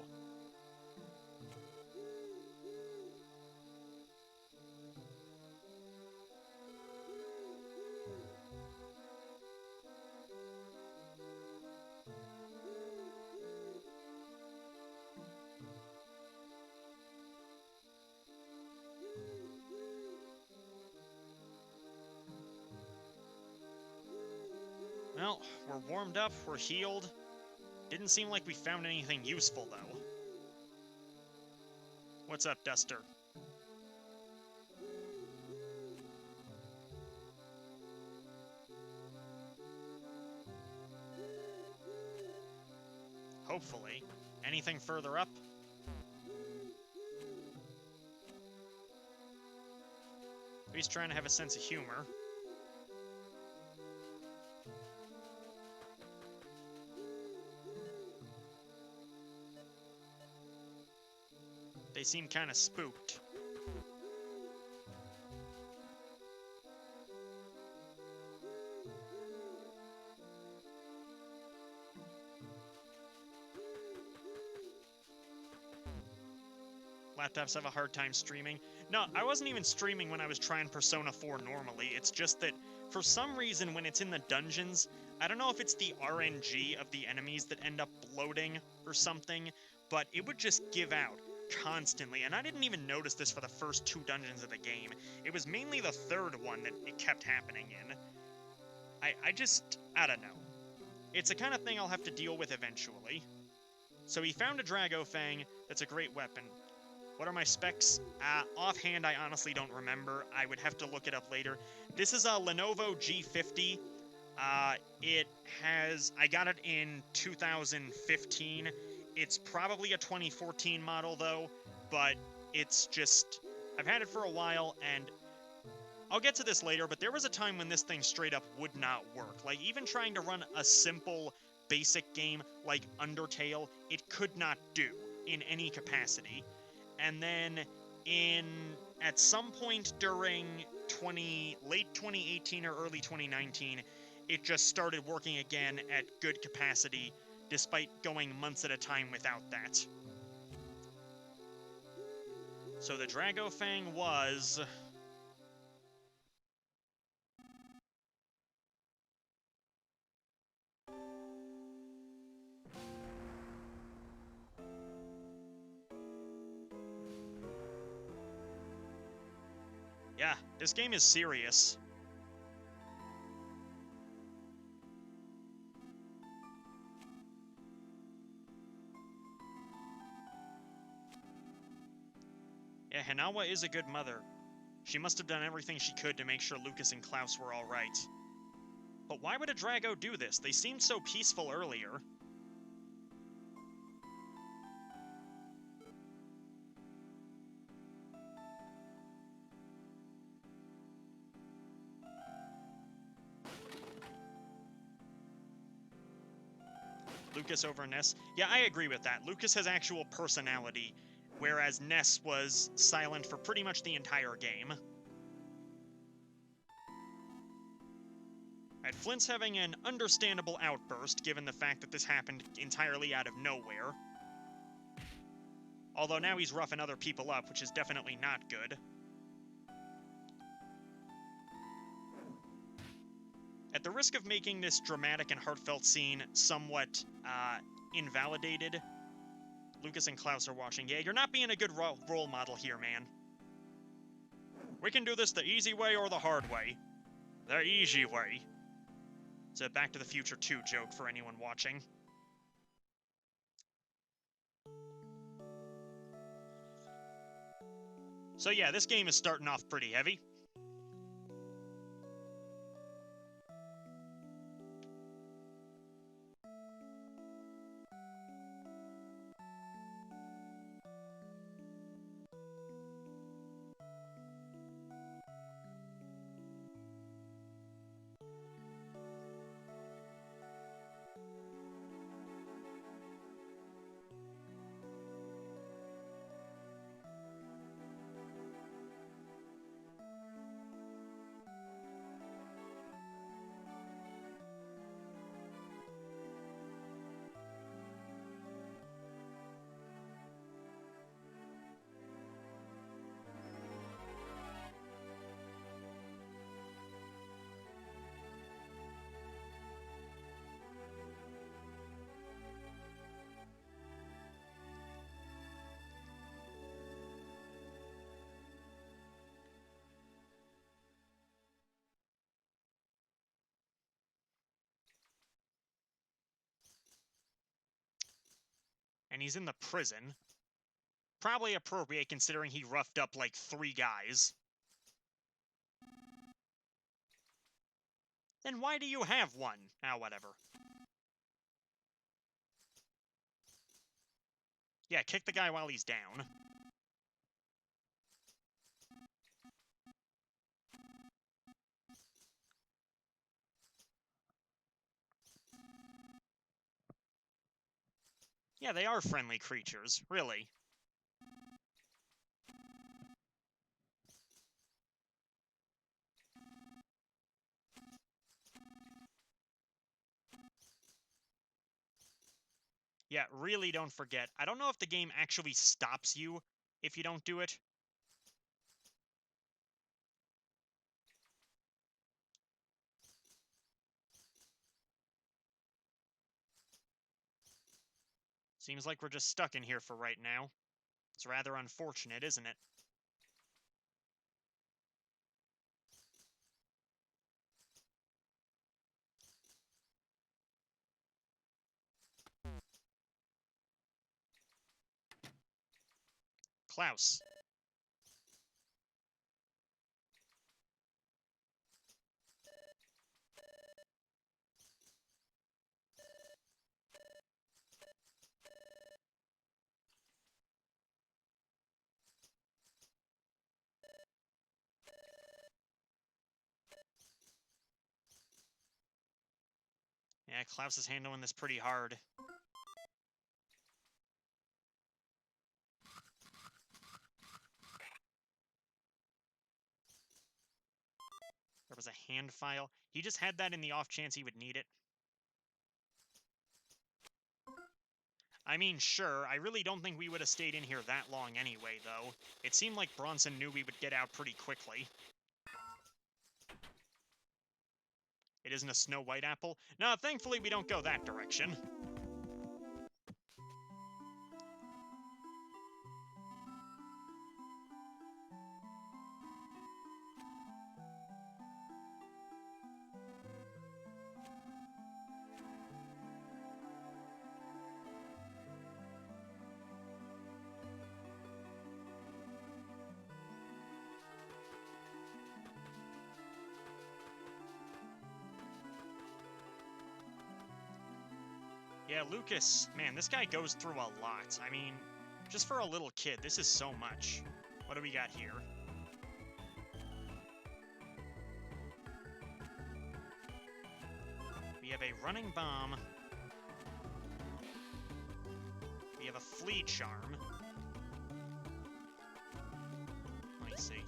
Well, we're warmed up, we're healed. Didn't seem like we found anything useful, though. What's up, Duster? Hopefully. Anything further up? He's trying to have a sense of humor. They seem kind of spooked. Laptops have a hard time streaming. No, I wasn't even streaming when I was trying Persona 4 normally. It's just that, for some reason, when it's in the dungeons, I don't know if it's the RNG of the enemies that end up bloating or something, but it would just give out constantly, and I didn't even notice this for the first 2 dungeons of the game. It was mainly the third one that it kept happening in. I don't know. It's the kind of thing I'll have to deal with eventually. So he found a Dragofang. That's a great weapon. What are my specs? Offhand, I honestly don't remember. I would have to look it up later. This is a Lenovo G50. I got it in 2015. It's probably a 2014 model, though, but it's just... I've had it for a while, and I'll get to this later, but there was a time when this thing straight up would not work. Like, even trying to run a simple, basic game like Undertale, it could not do in any capacity. And then, at some point during late 2018 or early 2019, it just started working again at good capacity, despite going months at a time without that. So the Dragofang was... Yeah, this game is serious. Yeah, Hinawa is a good mother. She must have done everything she could to make sure Lucas and Klaus were alright. But why would a Drago do this? They seemed so peaceful earlier. Lucas over Ness. Yeah, I agree with that. Lucas has actual personality, whereas Ness was silent for pretty much the entire game. Alright, Flint's having an understandable outburst, given the fact that this happened entirely out of nowhere. Although now he's roughing other people up, which is definitely not good. At the risk of making this dramatic and heartfelt scene somewhat, invalidated, Lucas and Klaus are watching. Yeah, you're not being a good role model here, man. We can do this the easy way or the hard way. The easy way. It's a Back to the Future 2 joke for anyone watching. So yeah, this game is starting off pretty heavy. and he's in the prison. Probably appropriate considering he roughed up like 3 guys. Then why do you have one? Ah, whatever. Yeah, kick the guy while he's down. Yeah, they are friendly creatures, really. Yeah, really don't forget. I don't know if the game actually stops you if you don't do it. Seems like we're just stuck in here for right now. It's rather unfortunate, isn't it? Klaus. Yeah, Klaus is handling this pretty hard. There was a hand file. He just had that in the off chance he would need it. I mean, sure, I really don't think we would have stayed in here that long anyway, though. It seemed like Bronson knew we would get out pretty quickly. It isn't a Snow White apple? No, thankfully we don't go that direction. Yeah, Lucas, man, this guy goes through a lot. I mean, just for a little kid, this is so much. What do we got here? We have a running bomb. We have a flea charm. Let me see.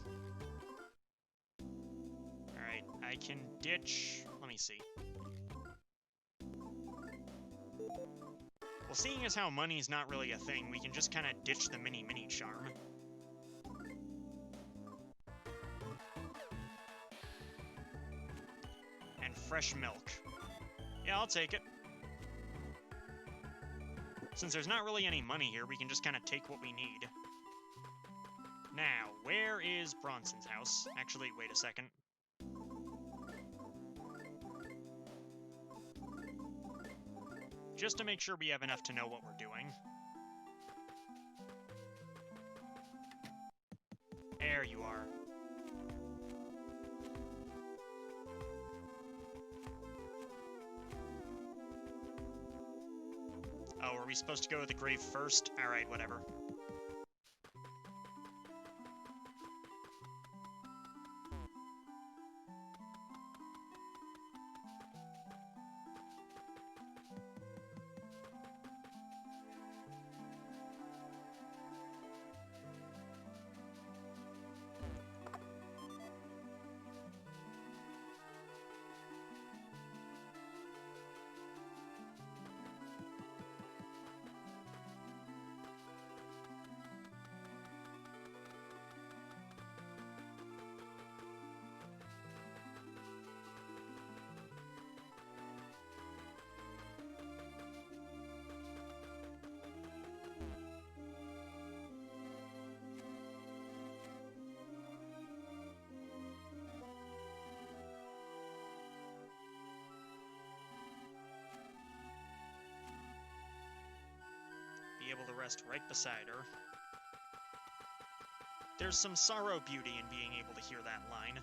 Alright, I can ditch... Let me see. Well, seeing as how money's not really a thing, we can just kind of ditch the mini charm. And fresh milk. Yeah, I'll take it. Since there's not really any money here, we can just kind of take what we need. Now, where is Bronson's house? Actually, wait a second. Just to make sure we have enough to know what we're doing. There you are. Oh, are we supposed to go to the grave first? Alright, whatever. able to rest right beside her. There's some sorrow beauty in being able to hear that line.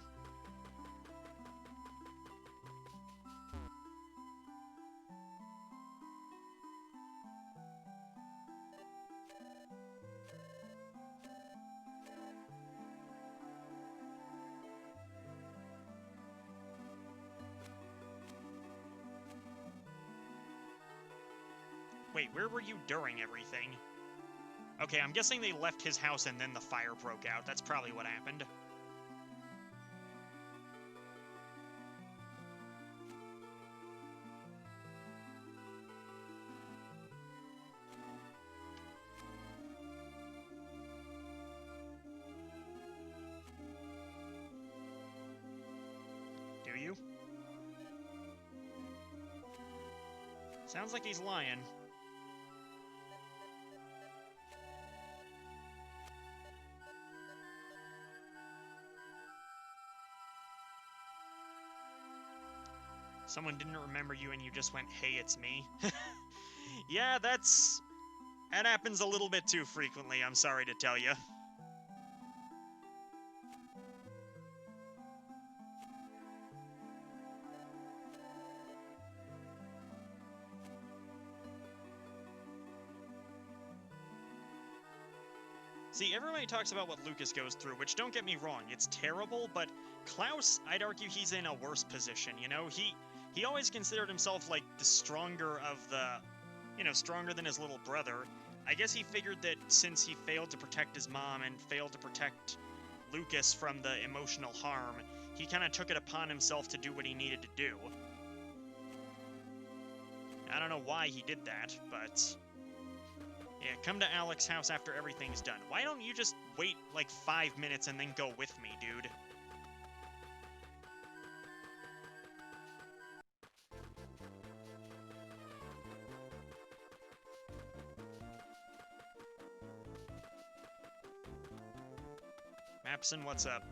Wait, where were you during everything? Okay, I'm guessing they left his house and then the fire broke out. That's probably what happened. Do you? Sounds like he's lying. Someone didn't remember you and you just went, hey, it's me. Yeah, that happens a little bit too frequently, I'm sorry to tell you. See, everybody talks about what Lucas goes through, which, don't get me wrong, it's terrible, but Klaus, I'd argue he's in a worse position, you know? He always considered himself, like, the stronger of the, you know, stronger than his little brother. I guess he figured that since he failed to protect his mom and failed to protect Lucas from the emotional harm, he kind of took it upon himself to do what he needed to do. I don't know why he did that, but... yeah, come to Alex's house after everything's done. Why don't you just wait, like, 5 minutes and then go with me, dude? Mapson, what's up?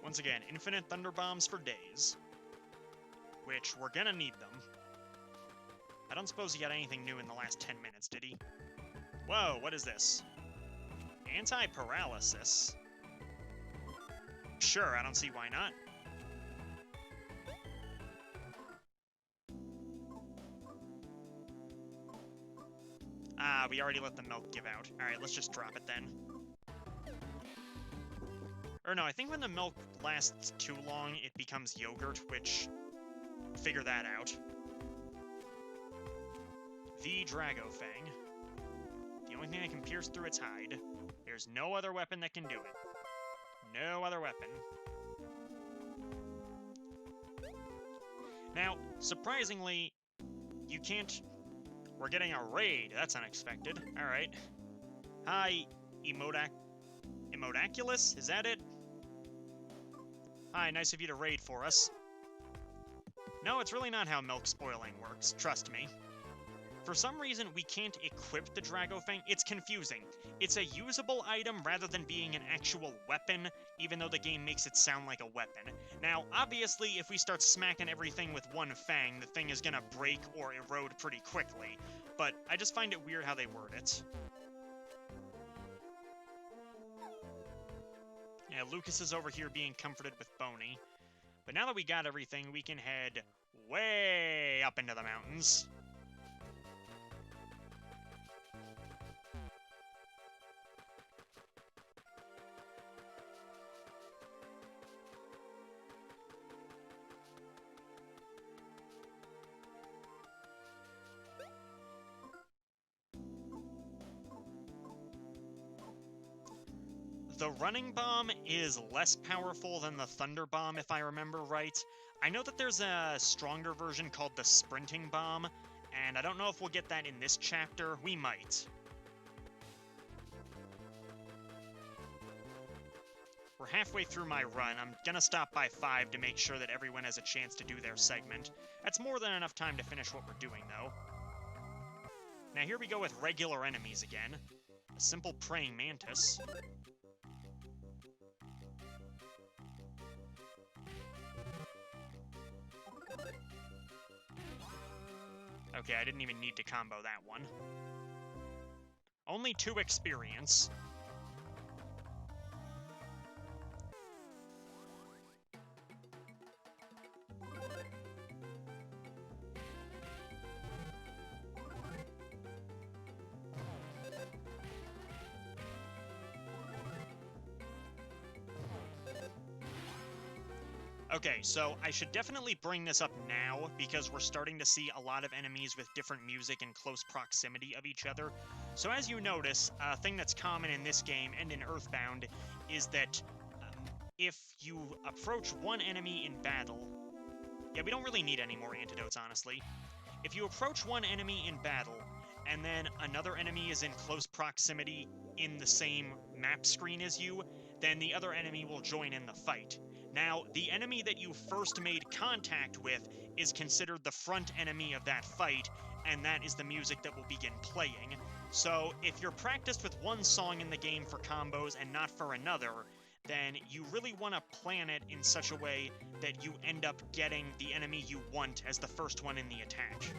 Once again, infinite thunder bombs for days. Which, we're gonna need them. I don't suppose he got anything new in the last 10 minutes, did he? Whoa, what is this? Anti-paralysis? Sure, I don't see why not. Ah, we already let the milk give out. Alright, let's just drop it then. Or no, I think when the milk lasts too long, it becomes yogurt, which... figure that out. The Dragofang. The only thing that can pierce through its hide. There's no other weapon that can do it. No other weapon. Now, surprisingly, you can't... we're getting a raid. That's unexpected. Alright. Hi, Emodaculus? Is that it? Hi, nice of you to raid for us. No, it's really not how milk spoiling works, trust me. For some reason, we can't equip the Dragofang. It's confusing. It's a usable item rather than being an actual weapon, even though the game makes it sound like a weapon. Now, obviously, if we start smacking everything with one fang, the thing is gonna break or erode pretty quickly. But I just find it weird how they word it. Yeah, Lucas is over here being comforted with Boney. But now that we got everything, we can head way up into the mountains. The running bomb is less powerful than the thunder bomb, if I remember right. I know that there's a stronger version called the sprinting bomb, and I don't know if we'll get that in this chapter. We might. We're halfway through my run. I'm gonna stop by 5 to make sure that everyone has a chance to do their segment. That's more than enough time to finish what we're doing, though. Now here we go with regular enemies again. A simple praying mantis. Okay, I didn't even need to combo that one. Only 2 experience. Okay, so I should definitely bring this up now, because we're starting to see a lot of enemies with different music in close proximity of each other. So as you notice, a thing that's common in this game and in Earthbound is that if you approach one enemy in battle... Yeah, we don't really need any more antidotes, honestly. If you approach one enemy in battle, and then another enemy is in close proximity in the same map screen as you, then the other enemy will join in the fight. Now, the enemy that you first made contact with is considered the front enemy of that fight, and that is the music that will begin playing. So, if you're practiced with one song in the game for combos and not for another, then you really want to plan it in such a way that you end up getting the enemy you want as the first one in the attach.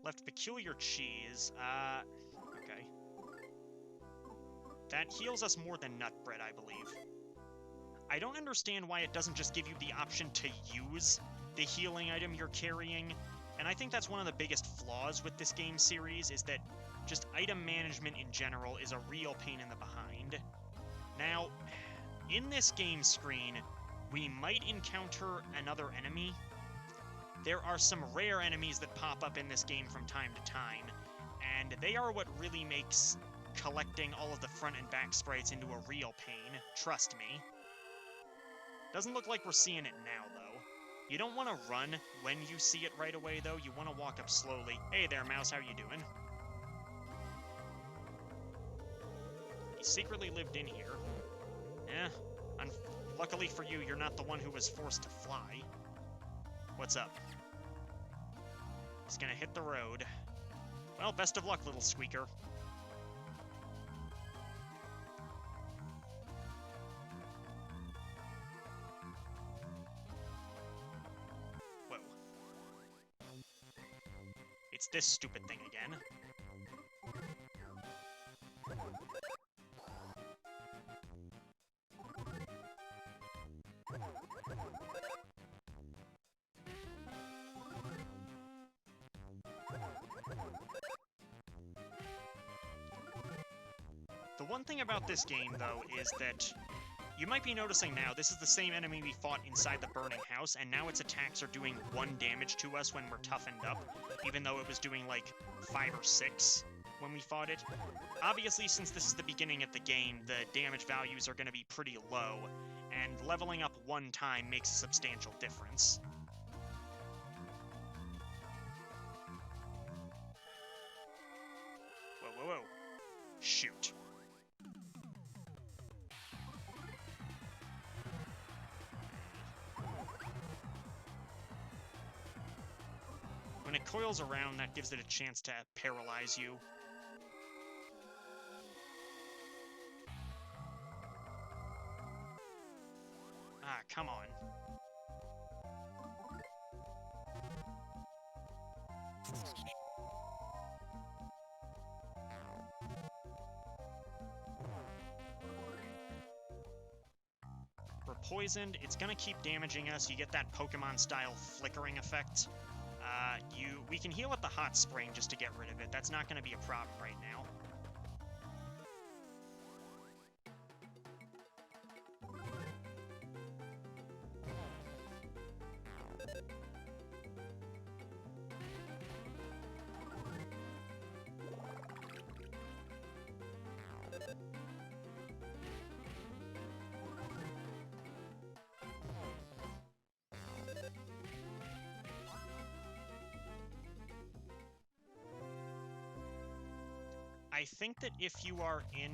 Left peculiar cheese. Okay. That heals us more than nut bread, I believe. I don't understand why it doesn't just give you the option to use the healing item you're carrying, and I think that's one of the biggest flaws with this game series, is that just item management in general is a real pain in the behind. Now, in this game screen, we might encounter another enemy. There are some rare enemies that pop up in this game from time to time, and they are what really makes collecting all of the front and back sprites into a real pain, trust me. Doesn't look like we're seeing it now, though. You don't want to run when you see it right away, though. You want to walk up slowly. Hey there, mouse, how you doing? He secretly lived in here. Luckily for you, you're not the one who was forced to fly. What's up? He's gonna hit the road. Well, best of luck, little squeaker. Whoa. It's this stupid thing again. The one thing about this game, though, is that you might be noticing now, this is the same enemy we fought inside the burning house, and now its attacks are doing 1 damage to us when we're toughened up, even though it was doing, like, 5 or 6 when we fought it. Obviously, since this is the beginning of the game, the damage values are going to be pretty low, and leveling up 1 time makes a substantial difference. Whoa, whoa, whoa. Shoot. When it coils around, that gives it a chance to paralyze you. Ah, come on. We're poisoned. It's gonna keep damaging us. You get that Pokemon-style flickering effect. We can heal at the hot spring just to get rid of it. That's not going to be a problem right now. I think that if you are in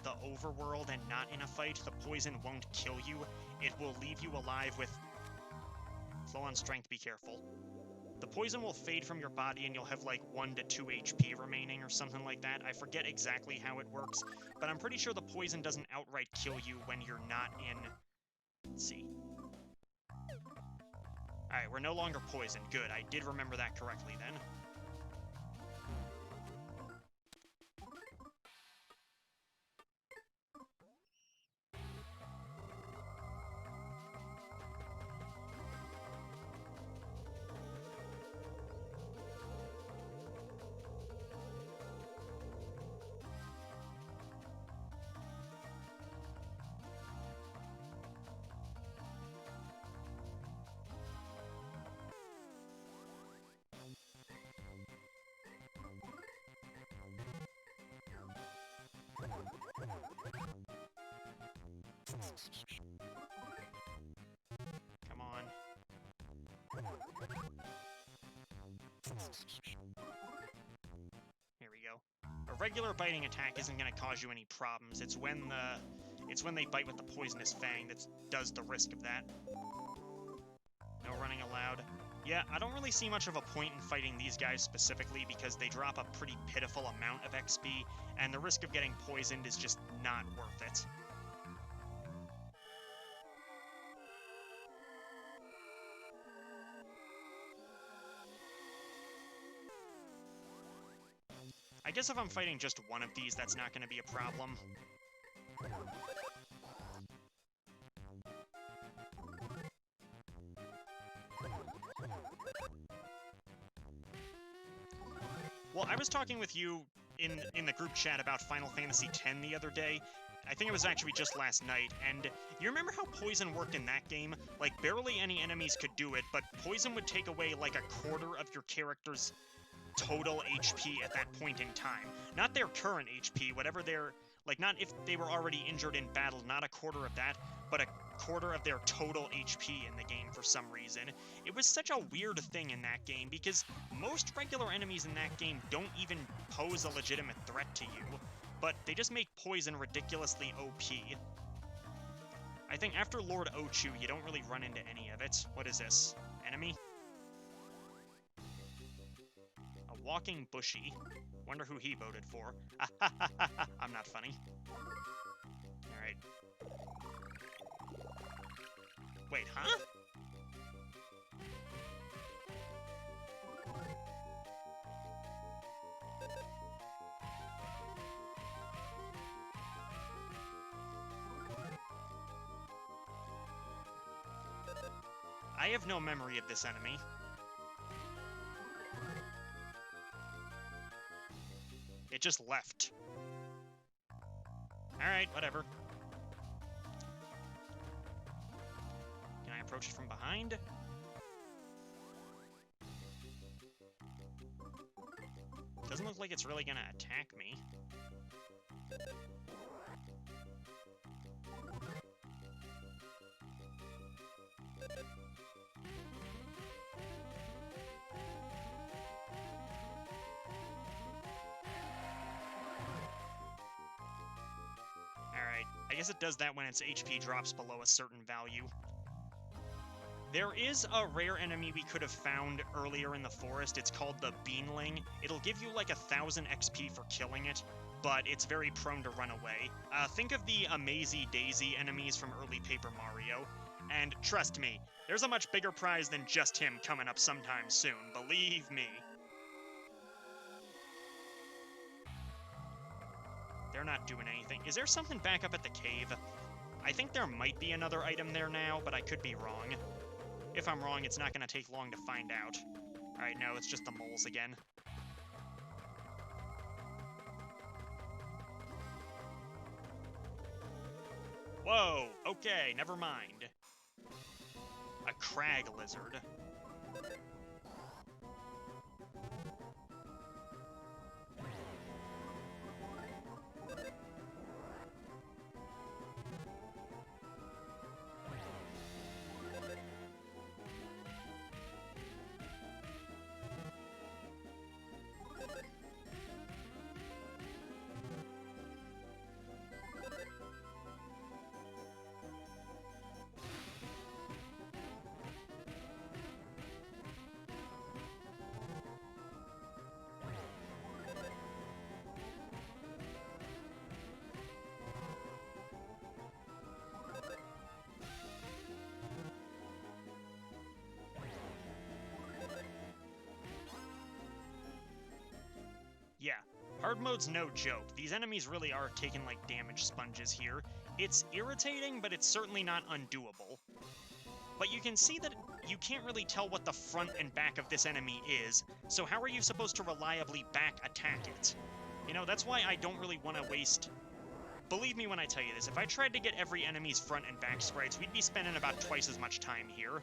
the overworld and not in a fight, the poison won't kill you. It will leave you alive with... Slow on strength, be careful. The poison will fade from your body and you'll have like 1 to 2 HP remaining or something like that. I forget exactly how it works, but I'm pretty sure the poison doesn't outright kill you when you're not in... Let's see. Alright, we're no longer poisoned. Good, I did remember that correctly then. Come on. Here we go. A regular biting attack isn't going to cause you any problems. It's when they bite with the poisonous fang that does the risk of that. No running allowed. Yeah, I don't really see much of a point in fighting these guys specifically because they drop a pretty pitiful amount of XP, and the risk of getting poisoned is just not worth it. I guess if I'm fighting just one of these, that's not going to be a problem. Well, I was talking with you in the group chat about Final Fantasy X the other day. I think it was actually just last night, and you remember how poison worked in that game? Like, barely any enemies could do it, but poison would take away like a quarter of your character's total HP at that point in time. Not their current HP, whatever their... Like, not if they were already injured in battle, not a quarter of that, but a quarter of their total HP in the game for some reason. It was such a weird thing in that game, because most regular enemies in that game don't even pose a legitimate threat to you, but they just make poison ridiculously OP. I think after Lord Ochu, you don't really run into any of it. What is this? Enemy? Walking Bushy. Wonder who he voted for. I'm not funny. Alright. Wait, huh? I have no memory of this enemy. It just left. Alright, whatever. Can I approach it from behind? Doesn't look like it's really gonna attack me. Alright, I guess it does that when its HP drops below a certain value. There is a rare enemy we could have found earlier in the forest. It's called the Beanling. It'll give you like 1,000 XP for killing it, but it's very prone to run away. Think of the Amazy Daisy enemies from early Paper Mario. And trust me, there's a much bigger prize than just him coming up sometime soon, believe me. They're not doing anything. Is there something back up at the cave? I think there might be another item there now, but I could be wrong. If I'm wrong, it's not going to take long to find out. Alright, no, it's just the moles again. Whoa! Okay, never mind. A crag lizard. Yeah, hard mode's no joke. These enemies really are taking, like, damage sponges here. It's irritating, but it's certainly not undoable. But you can see that you can't really tell what the front and back of this enemy is, so how are you supposed to reliably back attack it? You know, that's why I don't really want to waste... Believe me when I tell you this, if I tried to get every enemy's front and back sprites, we'd be spending about twice as much time here.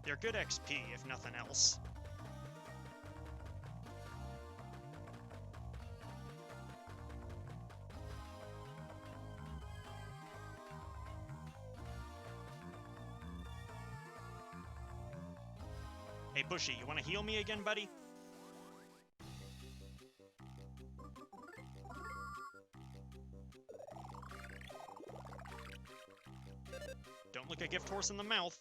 They're good XP, if nothing else. Hey, Bushy, you want to heal me again, buddy? Don't look a gift horse in the mouth.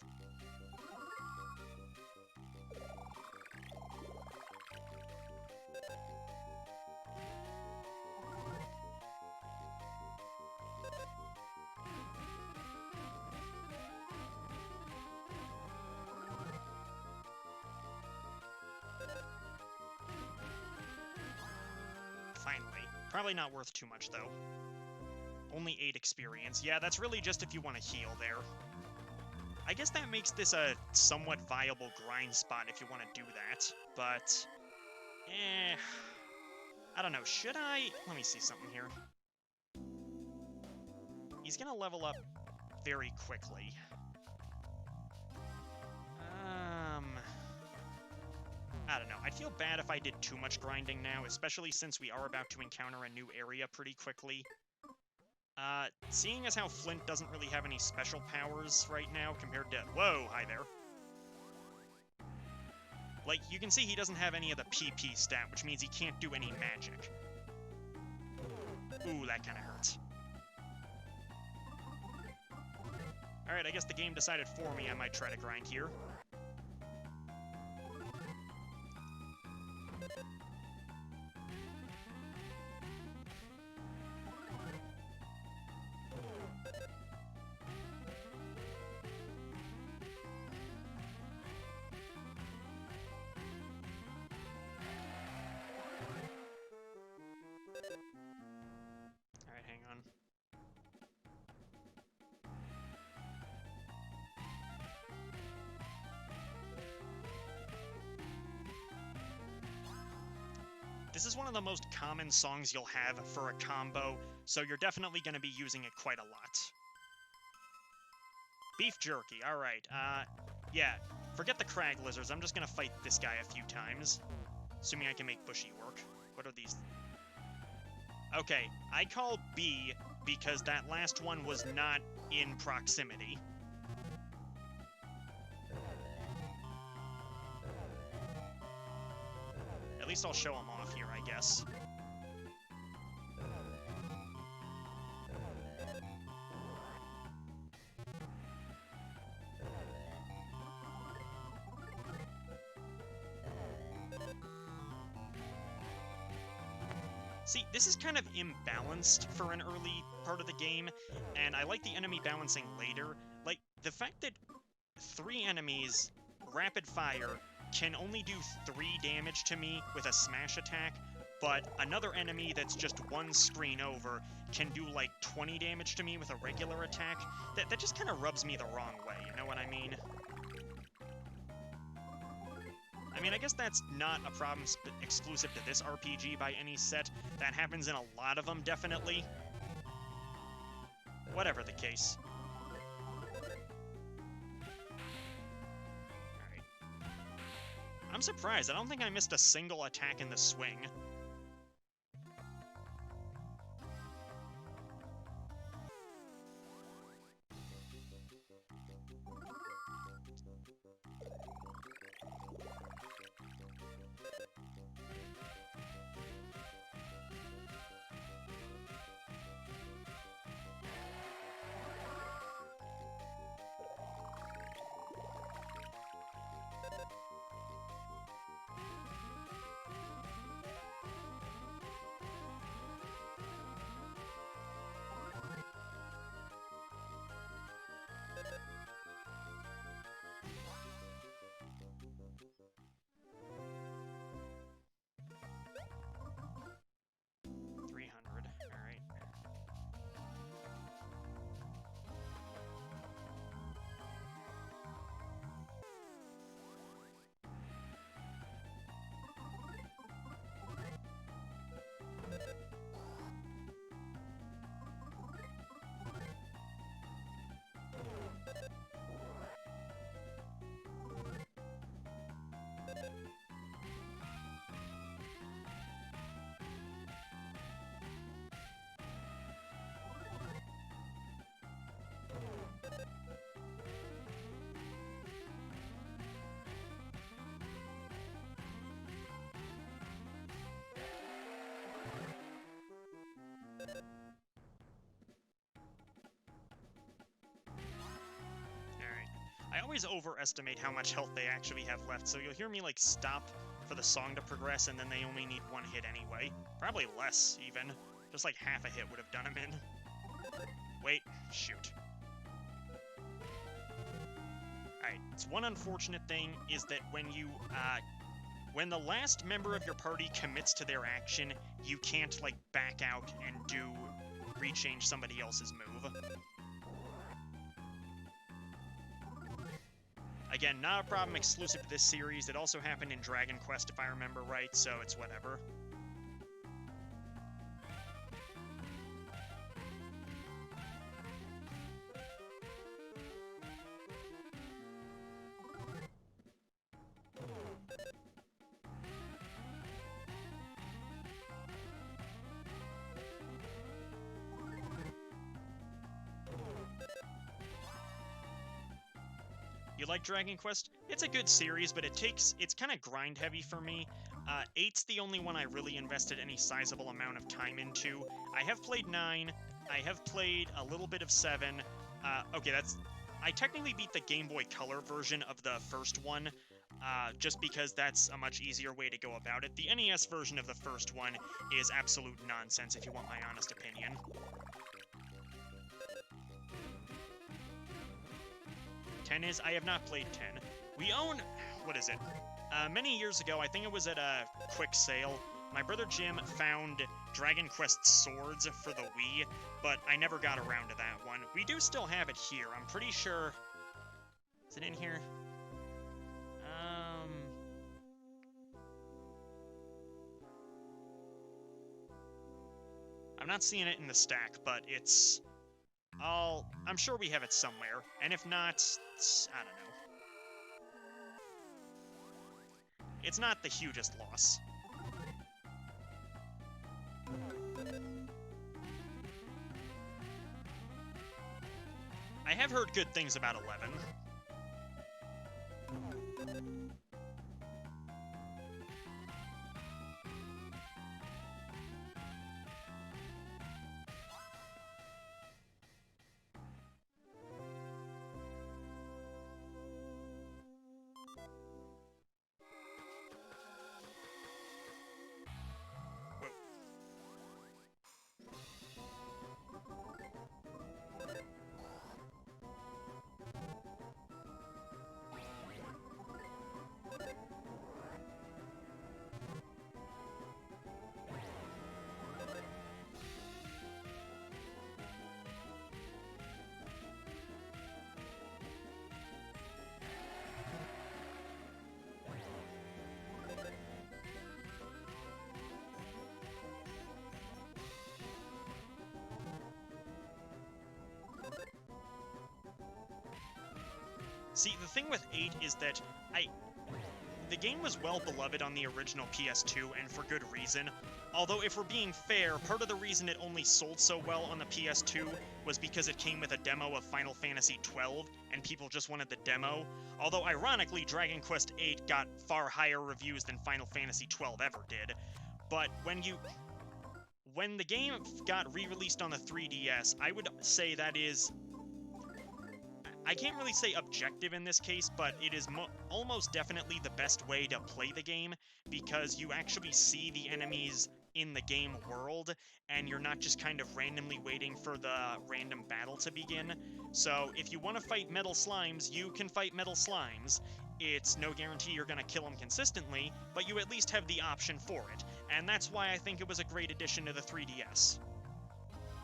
Finally. Probably not worth too much, though. Only 8 experience. Yeah, that's really just if you want to heal there. I guess that makes this a somewhat viable grind spot if you want to do that, but... I don't know, should I... Let me see something here. He's gonna level up very quickly. I don't know. I'd feel bad if I did too much grinding now, especially since we are about to encounter a new area pretty quickly. Seeing as how Flint doesn't really have any special powers right now compared to... Whoa, hi there. Like, you can see he doesn't have any of the PP stat, which means he can't do any magic. Ooh, that kinda hurts. Alright, I guess the game decided for me I might try to grind here. Alright, hang on. This is one of the most common songs you'll have for a combo, so you're definitely going to be using it quite a lot. Beef jerky, alright, yeah, forget the crag lizards, I'm just gonna fight this guy a few times. Assuming I can make Bushy work. What are these? Okay, I call B because that last one was not in proximity. least I'll show them off here, I guess. See, this is kind of imbalanced for an early part of the game, and I like the enemy balancing later. Like, the fact that 3 enemies, rapid fire, can only do 3 damage to me with a smash attack, but another enemy that's just 1 screen over can do, like, 20 damage to me with a regular attack, that just kind of rubs me the wrong way, you know what I mean? I mean, I guess that's not a problem exclusive to this RPG by any set. That happens in a lot of them, definitely. Whatever the case. Alright. I'm surprised. I don't think I missed a single attack in the swing. I always overestimate how much health they actually have left, so you'll hear me, like, stop for the song to progress, and then they only need 1 hit anyway. Probably less, even. Just, like, half a hit would have done him in. Wait. Shoot. Alright, so one unfortunate thing is that when the last member of your party commits to their action, you can't, like, back out and rechange somebody else's move. Again, not a problem exclusive to this series. It also happened in Dragon Quest, if I remember right, so it's whatever. You like Dragon Quest? It's a good series, but it's kind of grind heavy for me. 8's the only one I really invested any sizable amount of time into. I have played 9, I have played a little bit of 7. Okay, I technically beat the Game Boy Color version of the first one, just because that's a much easier way to go about it. The NES version of the first one is absolute nonsense, if you want my honest opinion. 10 is, I have not played 10. We own, what is it? Many years ago, I think it was at a quick sale, my brother Jim found Dragon Quest Swords for the Wii, but I never got around to that one. We do still have it here, I'm pretty sure. Is it in here? I'm not seeing it in the stack, but it's... I'm sure we have it somewhere, and if not, I don't know. It's not the hugest loss. I have heard good things about 11. See, the thing with 8 is that the game was well beloved on the original PS2, and for good reason. Although, if we're being fair, part of the reason it only sold so well on the PS2 was because it came with a demo of Final Fantasy XII, and people just wanted the demo. Although, ironically, Dragon Quest VIII got far higher reviews than Final Fantasy XII ever did. But when the game got re-released on the 3DS, I would say that is... I can't really say objective in this case, but it is almost definitely the best way to play the game, because you actually see the enemies in the game world, and you're not just kind of randomly waiting for the random battle to begin. So if you want to fight metal slimes, you can fight metal slimes. It's no guarantee you're going to kill them consistently, but you at least have the option for it, and that's why I think it was a great addition to the 3DS.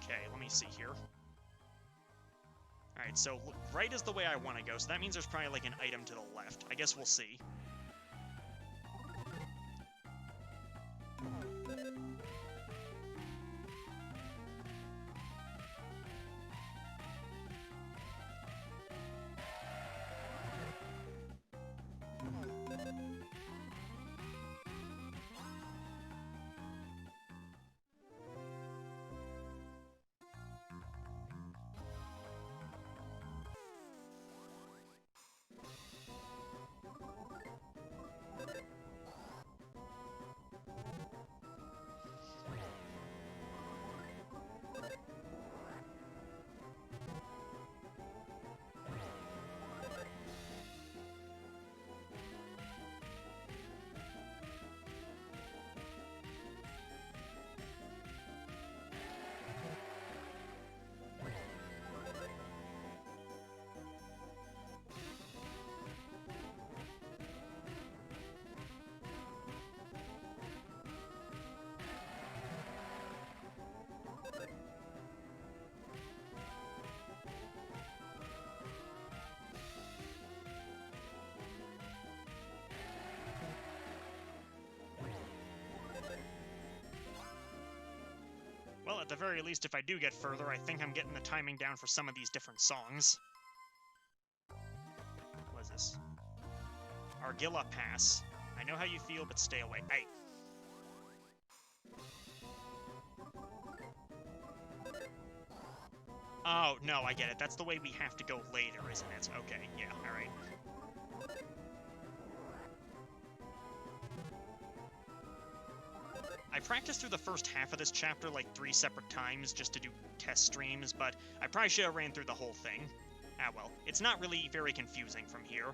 Okay, let me see here. Alright, so right is the way I want to go, so that means there's probably like an item to the left. I guess we'll see. Well, at the very least, if I do get further, I think I'm getting the timing down for some of these different songs. What is this? Argilla Pass. I know how you feel, but stay away. Hey! Oh, no, I get it. That's the way we have to go later, isn't it? Okay, yeah, alright. I practiced through the first half of this chapter like 3 separate times just to do test streams, but I probably should have ran through the whole thing. Ah well, it's not really very confusing from here.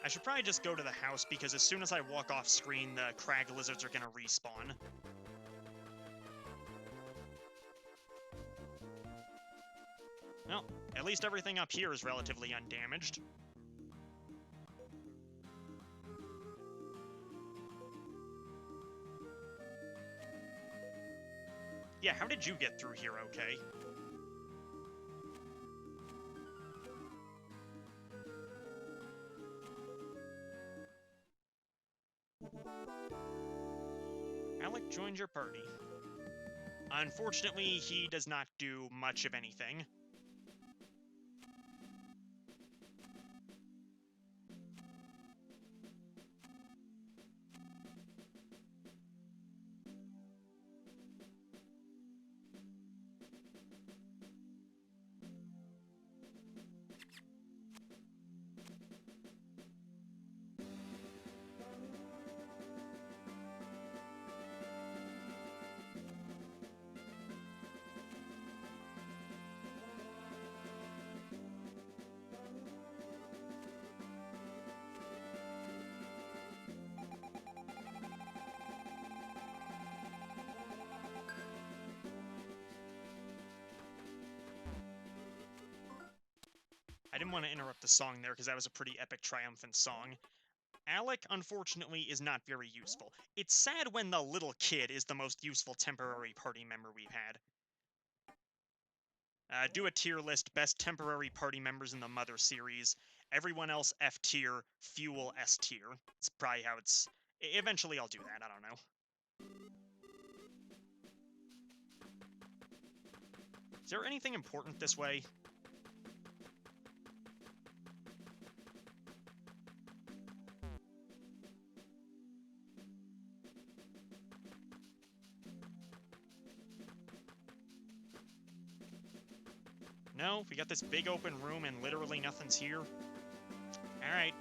I should probably just go to the house, because as soon as I walk off screen, the crag lizards are gonna respawn. Well, at least everything up here is relatively undamaged. Yeah, how did you get through here okay? Alec joined your party. Unfortunately, he does not do much of anything. didn't want to interrupt the song there because that was a pretty epic, triumphant song. Alec, unfortunately, is not very useful. It's sad when the little kid is the most useful temporary party member we've had. Do a tier list, best temporary party members in the Mother series. Everyone else F tier, Fuel S tier. It's probably how it's... Eventually I'll do that, I don't know. Is there anything important this way? No? We got this big open room and literally nothing's here? Alright.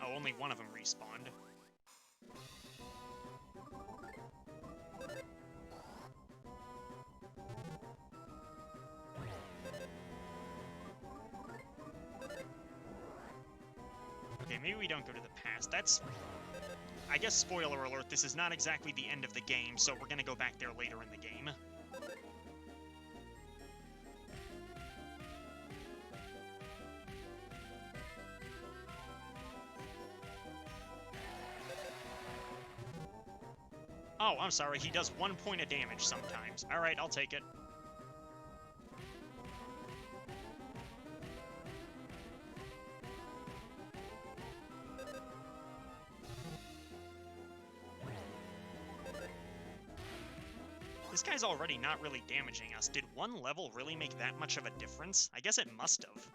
Oh, only one of them respawned. Okay, maybe we don't go to the past. That's... I guess, spoiler alert, this is not exactly the end of the game, so we're gonna go back there later in the game. Oh, I'm sorry, he does 1 point of damage sometimes. Alright, I'll take it. This guy's already not really damaging us. Did one level really make that much of a difference? I guess it must have.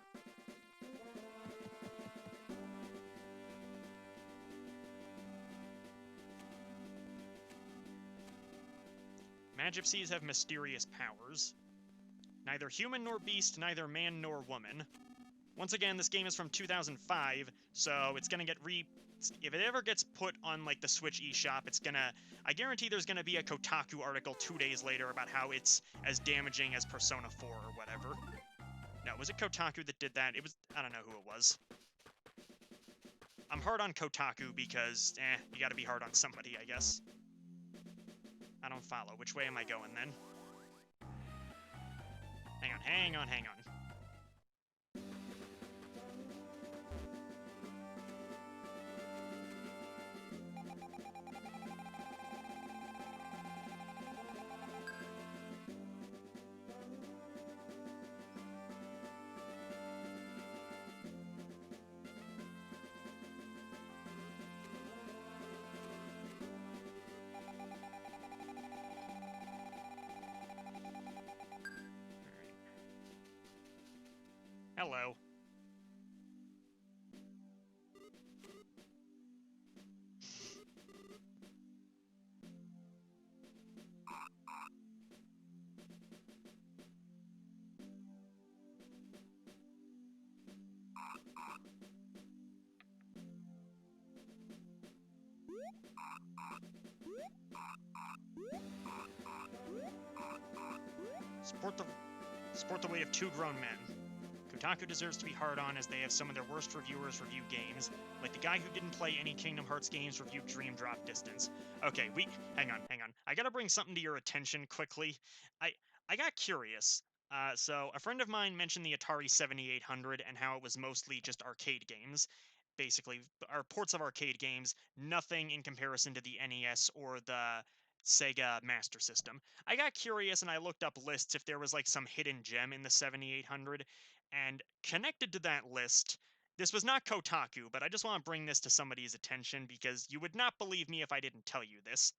Magipsies have mysterious powers. Neither human nor beast, neither man nor woman. Once again, this game is from 2005, so it's gonna get if it ever gets put on, like, the Switch eShop, it's gonna... I guarantee there's gonna be a Kotaku article 2 days later about how it's as damaging as Persona 4 or whatever. No, was it Kotaku that did that? It was... I don't know who it was. I'm hard on Kotaku because, you gotta be hard on somebody, I guess. I don't follow. Which way am I going, then? Hang on, hang on, hang on. Hello. Sport the way of two grown men. Kotaku deserves to be hard on as they have some of their worst reviewers review games, like the guy who didn't play any Kingdom Hearts games reviewed Dream Drop Distance. Okay, hang on. I gotta bring something to your attention quickly. I got curious. So a friend of mine mentioned the Atari 7800 and how it was mostly just arcade games. Basically, our ports of arcade games, nothing in comparison to the NES or the Sega Master System. I got curious and I looked up lists if there was like some hidden gem in the 7800, and connected to that list, this was not Kotaku, but I just want to bring this to somebody's attention because you would not believe me if I didn't tell you this.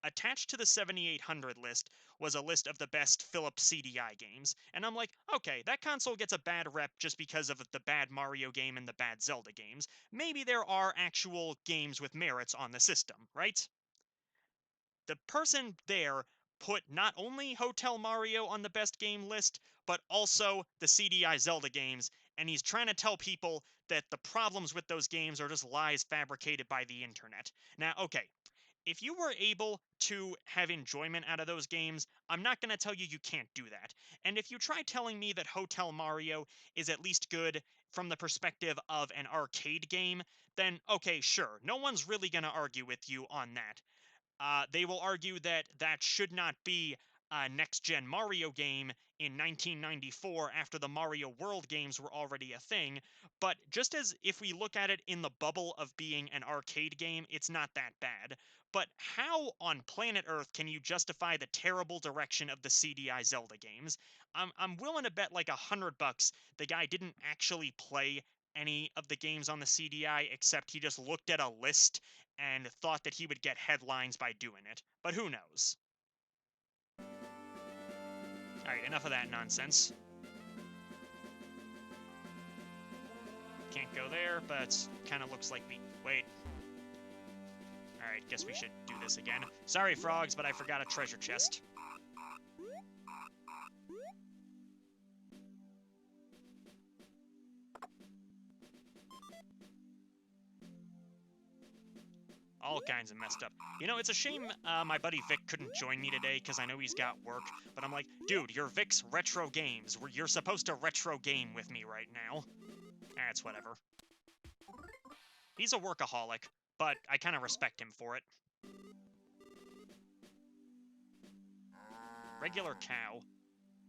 Attached to the 7800 list was a list of the best Philips CDI games, and I'm like, okay, that console gets a bad rep just because of the bad Mario game and the bad Zelda games. Maybe there are actual games with merits on the system, right? The person there put not only Hotel Mario on the best game list, but also the CDI Zelda games, and he's trying to tell people that the problems with those games are just lies fabricated by the internet. Now, okay, if you were able to have enjoyment out of those games, I'm not going to tell you you can't do that. And if you try telling me that Hotel Mario is at least good from the perspective of an arcade game, then okay, sure, no one's really going to argue with you on that. They will argue that that should not be a next-gen Mario game in 1994 after the Mario World games were already a thing, but just as if we look at it in the bubble of being an arcade game, it's not that bad. But how on planet Earth can you justify the terrible direction of the CDI Zelda games? I'm willing to bet like $100 the guy didn't actually play any of the games on the CDI, except he just looked at a list and thought that he would get headlines by doing it. But who knows? Alright, enough of that nonsense. Can't go there, but kind of looks like we... Wait. Alright, guess we should do this again. Sorry, frogs, but I forgot a treasure chest. All kinds of messed up. You know, it's a shame my buddy Vic couldn't join me today, because I know he's got work, but I'm like, dude, you're Vic's Retro Games. You're supposed to retro game with me right now. That's whatever. He's a workaholic, but I kind of respect him for it. Regular cow.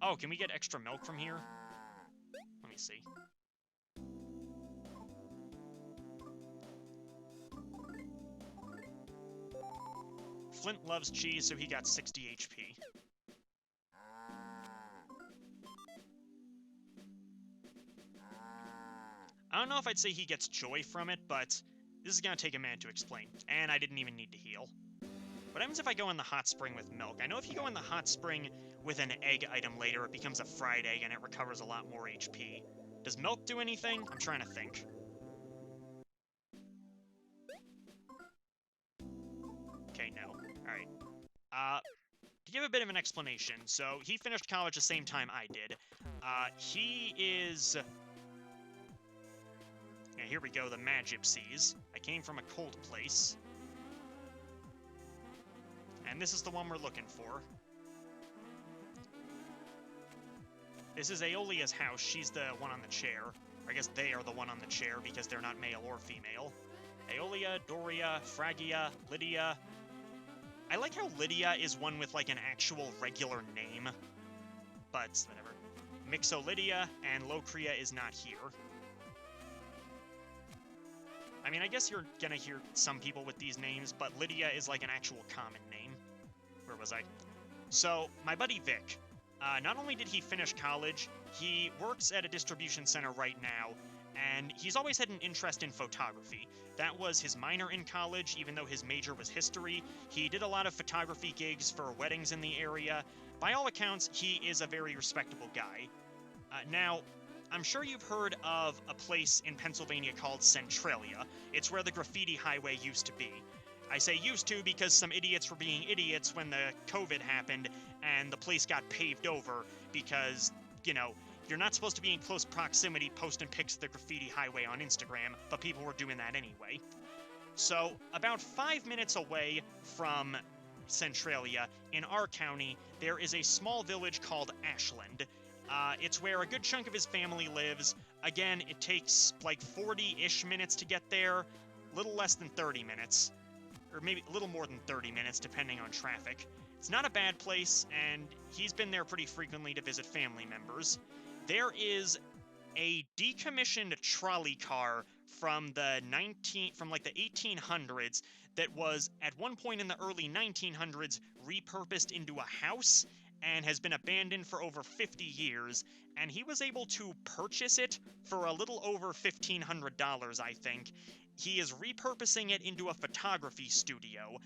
Oh, can we get extra milk from here? Let me see. Flint loves cheese, so he got 60 HP. I don't know if I'd say he gets joy from it, but this is gonna take a minute to explain, and I didn't even need to heal. What happens if I go in the hot spring with milk? I know if you go in the hot spring with an egg item later, it becomes a fried egg and it recovers a lot more HP. Does milk do anything? I'm trying to think. Okay, no. Alright. To give a bit of an explanation, so he finished college the same time I did. He is... Yeah, here we go, the Magypsies. I came from a cold place. And this is the one we're looking for. This is Aeolia's house. She's the one on the chair. Or I guess they are the one on the chair because they're not male or female. Aeolia, Doria, Phrygia, Lydia. I like how Lydia is one with, like, an actual regular name. But, whatever. Mixolydia and Locria is not here. I mean, I guess you're gonna hear some people with these names, but Lydia is, like, an actual common name. Where was I? So, my buddy Vic. Not only did he finish college, he works at a distribution center right now, and he's always had an interest in photography. That was his minor in college, even though his major was history. He did a lot of photography gigs for weddings in the area. By all accounts, he is a very respectable guy. Now, I'm sure you've heard of a place in Pennsylvania called Centralia. It's where the graffiti highway used to be. I say used to because some idiots were being idiots when the COVID happened and the place got paved over because, you know, you're not supposed to be in close proximity posting pics of the graffiti highway on Instagram, but people were doing that anyway. So, about 5 minutes away from Centralia, in our county, there is a small village called Ashland. It's where a good chunk of his family lives. Again, it takes like 40-ish minutes to get there, little less than 30 minutes. Or maybe a little more than 30 minutes, depending on traffic. It's not a bad place, and he's been there pretty frequently to visit family members. There is a decommissioned trolley car from the 1800s that was, at one point in the early 1900s, repurposed into a house and has been abandoned for over 50 years, and he was able to purchase it for a little over $1,500, I think. He is repurposing it into a photography studio,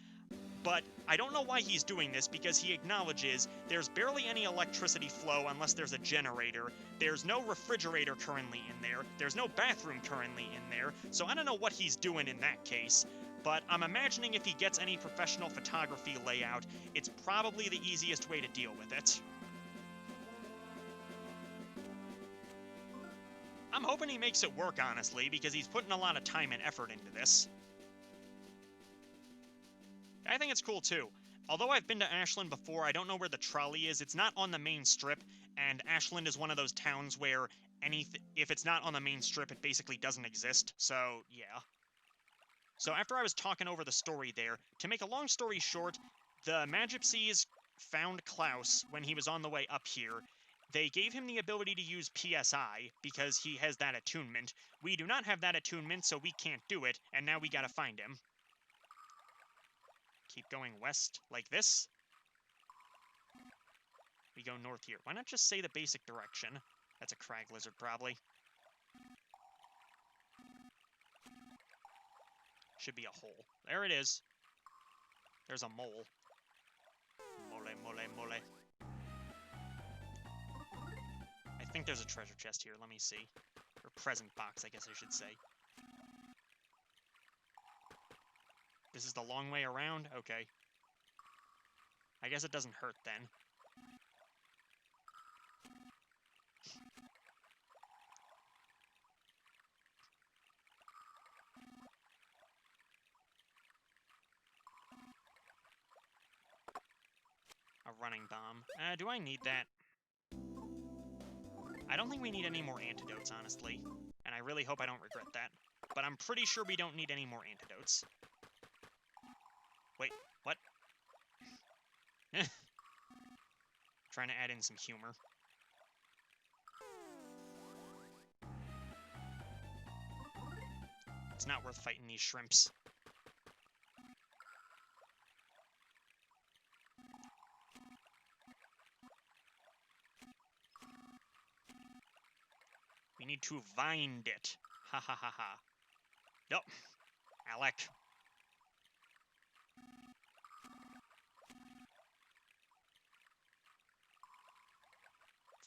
but I don't know why he's doing this because he acknowledges there's barely any electricity flow unless there's a generator, there's no refrigerator currently in there, there's no bathroom currently in there, so I don't know what he's doing in that case, but I'm imagining if he gets any professional photography layout, it's probably the easiest way to deal with it. I'm hoping he makes it work, honestly, because he's putting a lot of time and effort into this. I think it's cool, too. Although I've been to Ashland before, I don't know where the trolley is. It's not on the main strip, and Ashland is one of those towns where if it's not on the main strip, it basically doesn't exist, so yeah. So after I was talking over the story there, to make a long story short, the Magypsies found Klaus when he was on the way up here. They gave him the ability to use PSI, because he has that attunement. We do not have that attunement, so we can't do it, and now we gotta find him. Keep going west, like this. We go north here. Why not just say the basic direction? That's a crag lizard, probably. Should be a hole. There it is. There's a mole. Mole, mole, mole. I think there's a treasure chest here. Let me see. Or present box, I guess I should say. This is the long way around? Okay. I guess it doesn't hurt then. A running bomb. Do I need that? I don't think we need any more antidotes, honestly. And I really hope I don't regret that. But I'm pretty sure we don't need any more antidotes. Wait, what? Trying to add in some humor. It's not worth fighting these shrimps. We need to find it. Ha ha ha ha. Yup. Alec.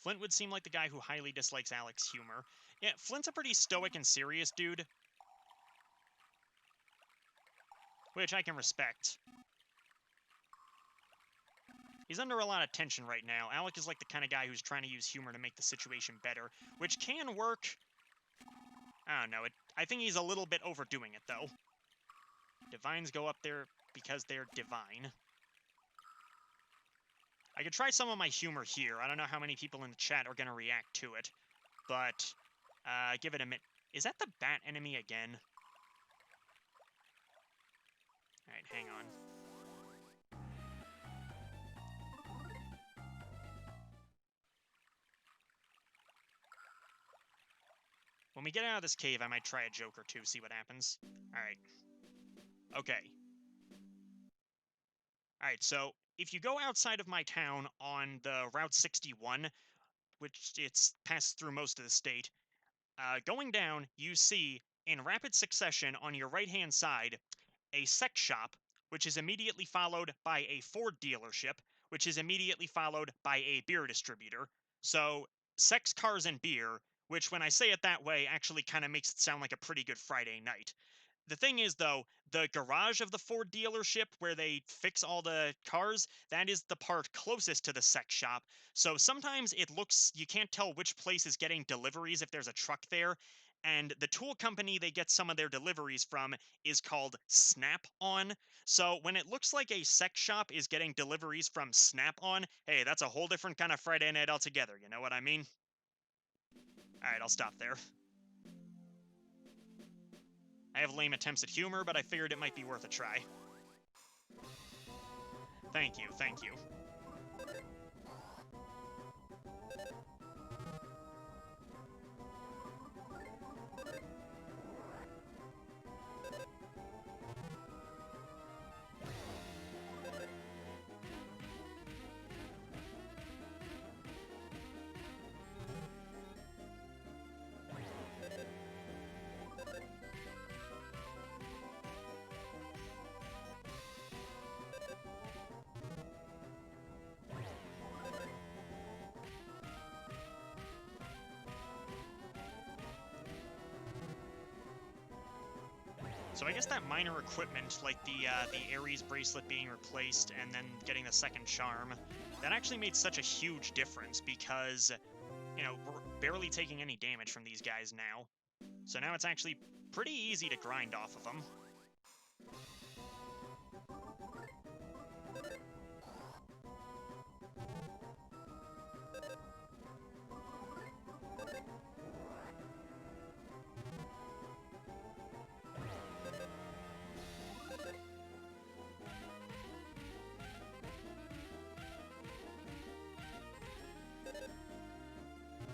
Flint would seem like the guy who highly dislikes Alec's humor. Yeah, Flint's a pretty stoic and serious dude. Which I can respect. He's under a lot of tension right now. Alec is like the kind of guy who's trying to use humor to make the situation better, which can work. I don't know. I think he's a little bit overdoing it, though. Divines go up there because they're divine. I could try some of my humor here. I don't know how many people in the chat are going to react to it, but give it a minute. Is that the bat enemy again? Alright, hang on. When we get out of this cave, I might try a joke or two, see what happens. Alright. Okay. Alright, so if you go outside of my town on the Route 61, which it's passed through most of the state, going down, you see, in rapid succession on your right-hand side, a sex shop, which is immediately followed by a Ford dealership, which is immediately followed by a beer distributor. So, sex, cars, and beer, which when I say it that way actually kind of makes it sound like a pretty good Friday night. The thing is, though, the garage of the Ford dealership where they fix all the cars, that is the part closest to the sex shop. So sometimes it looks, you can't tell which place is getting deliveries if there's a truck there. And the tool company they get some of their deliveries from is called Snap-on. So when it looks like a sex shop is getting deliveries from Snap-on, hey, that's a whole different kind of Friday night altogether, you know what I mean? Alright, I'll stop there. I have lame attempts at humor, but I figured it might be worth a try. Thank you, thank you. So I guess that minor equipment, like the Ares bracelet being replaced and then getting the second charm, that actually made such a huge difference because, you know, we're barely taking any damage from these guys now. So now it's actually pretty easy to grind off of them.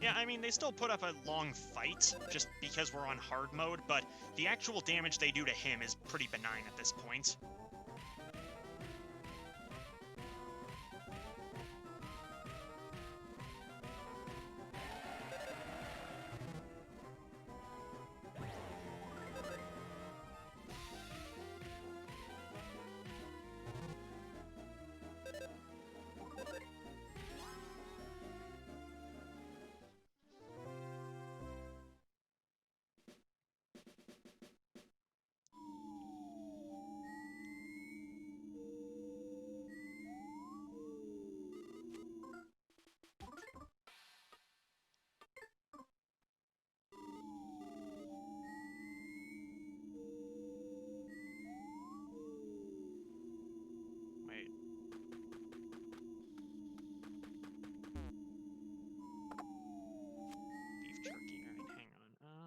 Yeah, I mean, they still put up a long fight, just because we're on hard mode, but the actual damage they do to him is pretty benign at this point. Wait. Beef jerky. Alright, hang on.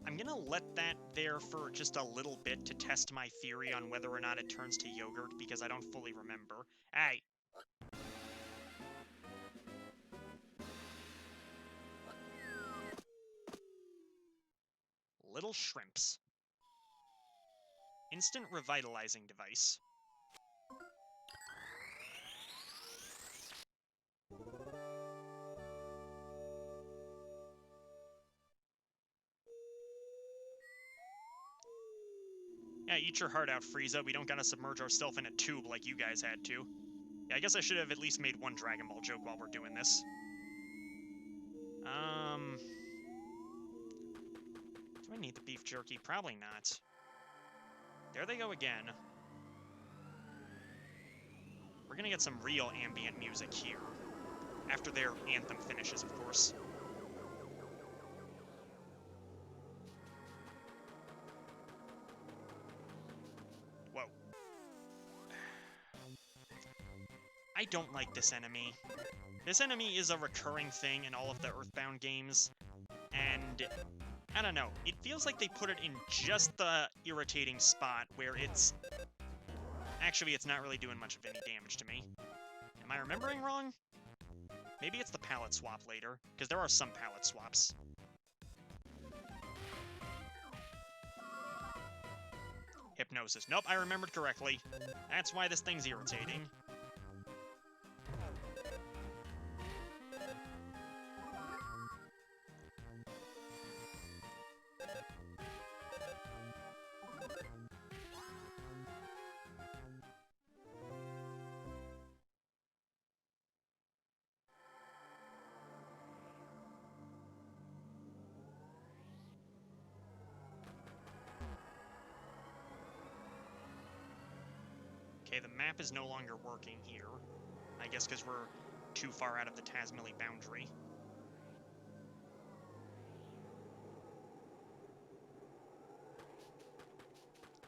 I'm gonna let that there for just a little bit to test my theory on whether or not it turns to yogurt, because I don't fully remember. Hey! Little shrimps. Instant revitalizing device. Yeah, eat your heart out, Frieza. We don't gotta submerge ourselves in a tube like you guys had to. Yeah, I guess I should have at least made one Dragon Ball joke while we're doing this. Do I need the beef jerky? Probably not. There they go again. We're gonna get some real ambient music here. After their anthem finishes, of course. Whoa. I don't like this enemy. This enemy is a recurring thing in all of the Earthbound games, and I don't know, it feels like they put it in just the irritating spot where it's... Actually, it's not really doing much of any damage to me. Am I remembering wrong? Maybe it's the palette swap later, because there are some palette swaps. Hypnosis. Nope, I remembered correctly. That's why this thing's irritating. Okay, the map is no longer working here. I guess because we're too far out of the Tazmily boundary.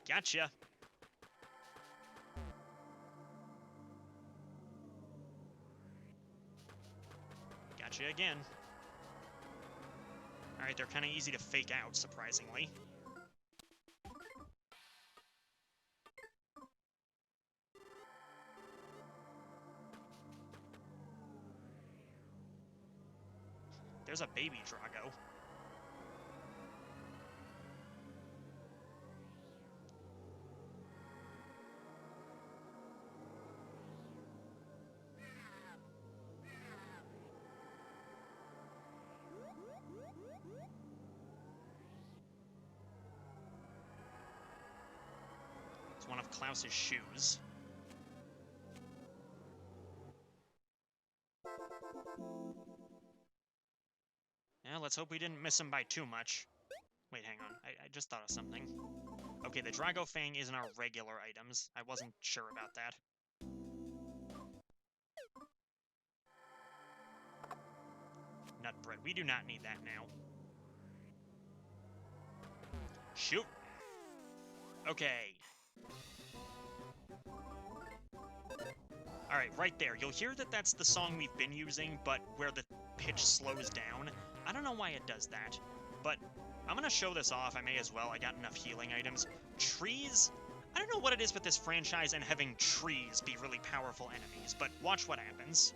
Gotcha! Gotcha again. Alright, they're kind of easy to fake out, surprisingly. There's a baby Drago. It's one of Klaus's shoes. Yeah, let's hope we didn't miss him by too much. Wait, hang on. I just thought of something. Okay, the Drago Fang isn't our regular items. I wasn't sure about that. Nut bread. We do not need that now. Shoot! Okay. Alright, right there. You'll hear that that's the song we've been using, but where the pitch slows down. I don't know why it does that, but I'm gonna show this off. I may as well. I got enough healing items. Trees I don't know what it is with this franchise and having trees be really powerful enemies, but watch what happens.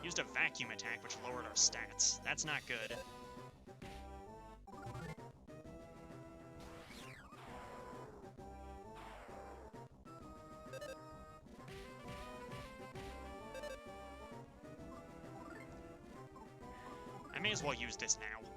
Used a vacuum attack, which lowered our stats. That's not good. I may as well use this now.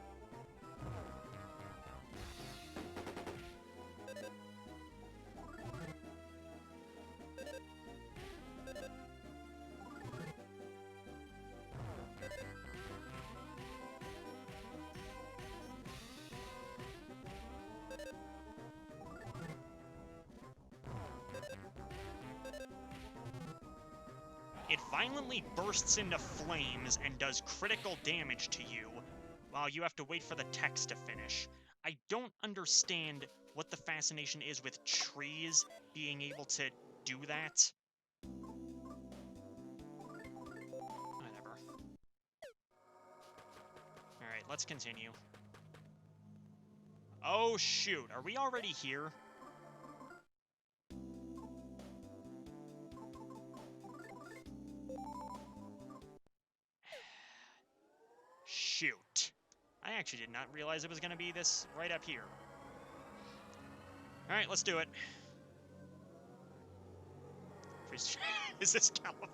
It violently bursts into flames and does critical damage to you, while you have to wait for the text to finish. I don't understand what the fascination is with trees being able to do that. Whatever. Alright, let's continue. Oh shoot, are we already here? Shoot. I actually did not realize it was going to be this right up here. Alright, let's do it. Is this California?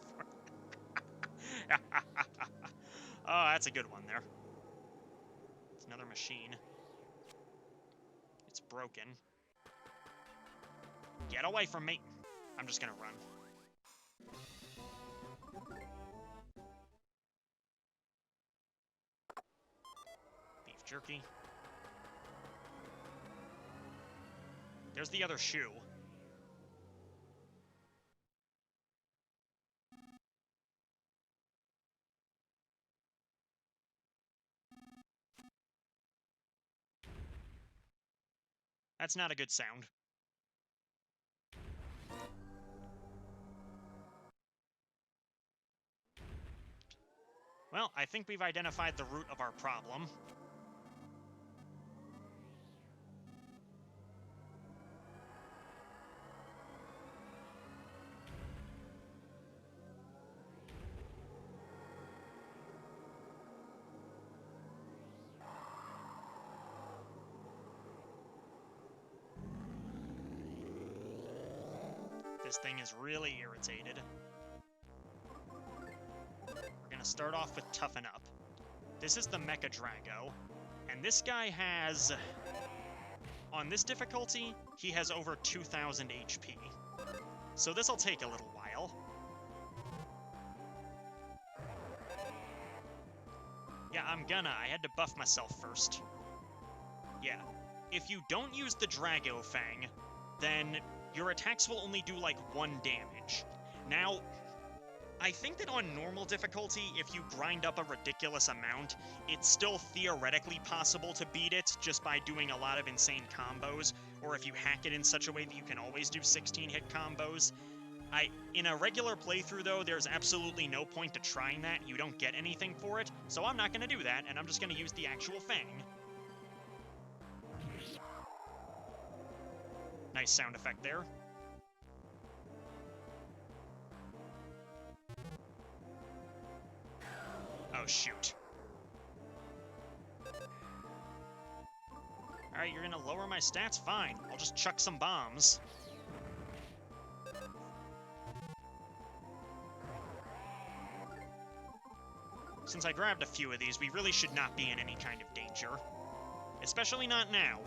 Oh, that's a good one there. It's another machine. It's broken. Get away from me! I'm just gonna run. Beef jerky. There's the other shoe. That's not a good sound. Well, I think we've identified the root of our problem. This thing is really irritated. We're gonna start off with Toughen Up. This is the Mecha Drago, and this guy has... On this difficulty, he has over 2,000 HP. So this'll take a little while. Yeah, I had to buff myself first. Yeah. If you don't use the Drago Fang, then your attacks will only do, like, 1 damage. Now, I think that on normal difficulty, if you grind up a ridiculous amount, it's still theoretically possible to beat it just by doing a lot of insane combos, or if you hack it in such a way that you can always do 16-hit combos. In a regular playthrough, though, there's absolutely no point to trying that. You don't get anything for it, so I'm not going to do that, and I'm just going to use the actual Fang. Nice sound effect there. Oh, shoot. Alright, you're gonna lower my stats? Fine. I'll just chuck some bombs. Since I grabbed a few of these, we really should not be in any kind of danger. Especially not now.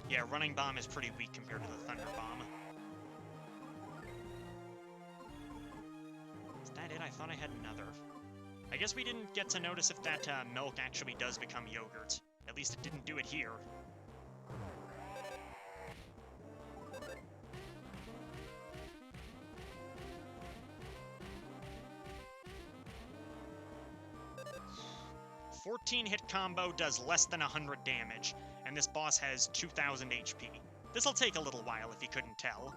Yeah, Running Bomb is pretty weak compared to the Thunder Bomb. Is that it? I thought I had another. I guess we didn't get to notice if that milk actually does become yogurt. At least it didn't do it here. 14 hit combo does less than 100 damage, and this boss has 2000 HP. This'll take a little while if you couldn't tell.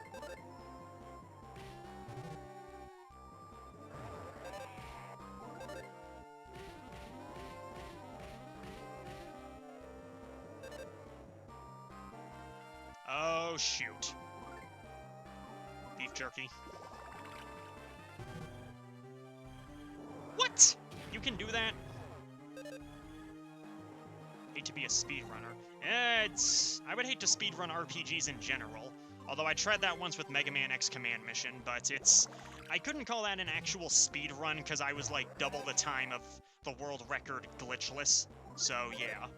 Oh, shoot. Beef jerky. What? You can do that? Hate to be a speedrunner. I would hate to speedrun RPGs in general. Although I tried that once with Mega Man X Command Mission, but I couldn't call that an actual speedrun because I was like double the time of the world record glitchless. So, yeah.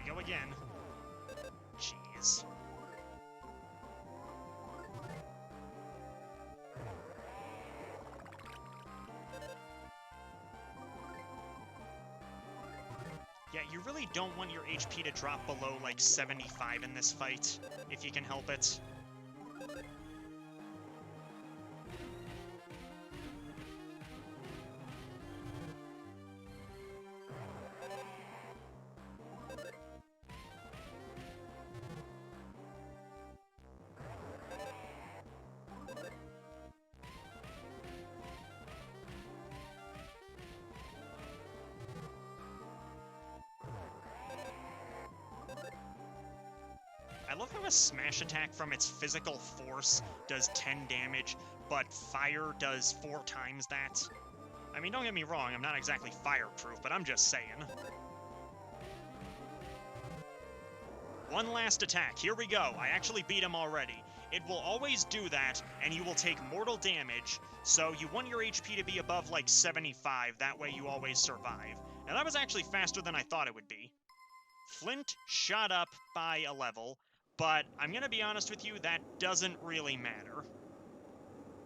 Go again. Jeez. Yeah, you really don't want your HP to drop below, like, 75 in this fight, if you can help it. I love how a smash attack from its physical force does 10 damage, but fire does 4 times that. I mean, don't get me wrong, I'm not exactly fireproof, but I'm just saying. One last attack, here we go. I actually beat him already. It will always do that, and you will take mortal damage, so you want your HP to be above, like, 75, that way you always survive. Now that was actually faster than I thought it would be. Flint shot up by a level, but I'm gonna be honest with you, that doesn't really matter.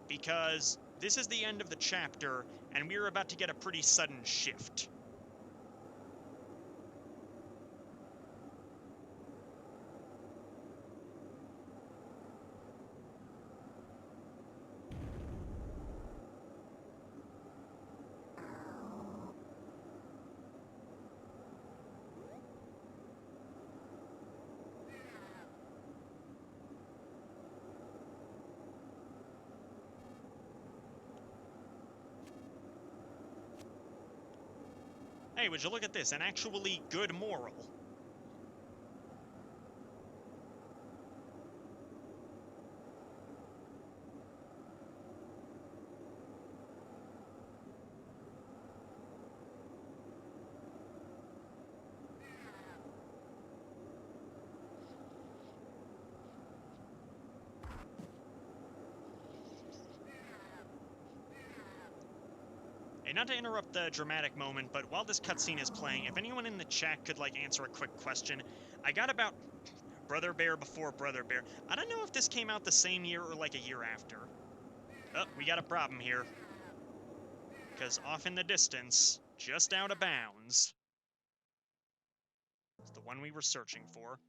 Because this is the end of the chapter, and we're about to get a pretty sudden shift. Hey, would you look at this, an actually good moral. Hey, not to interrupt the dramatic moment, but while this cutscene is playing, if anyone in the chat could, like, answer a quick question. I got about Brother Bear before Brother Bear. I don't know if this came out the same year or, like, a year after. Oh, we got a problem here. Because off in the distance, just out of bounds, is the one we were searching for.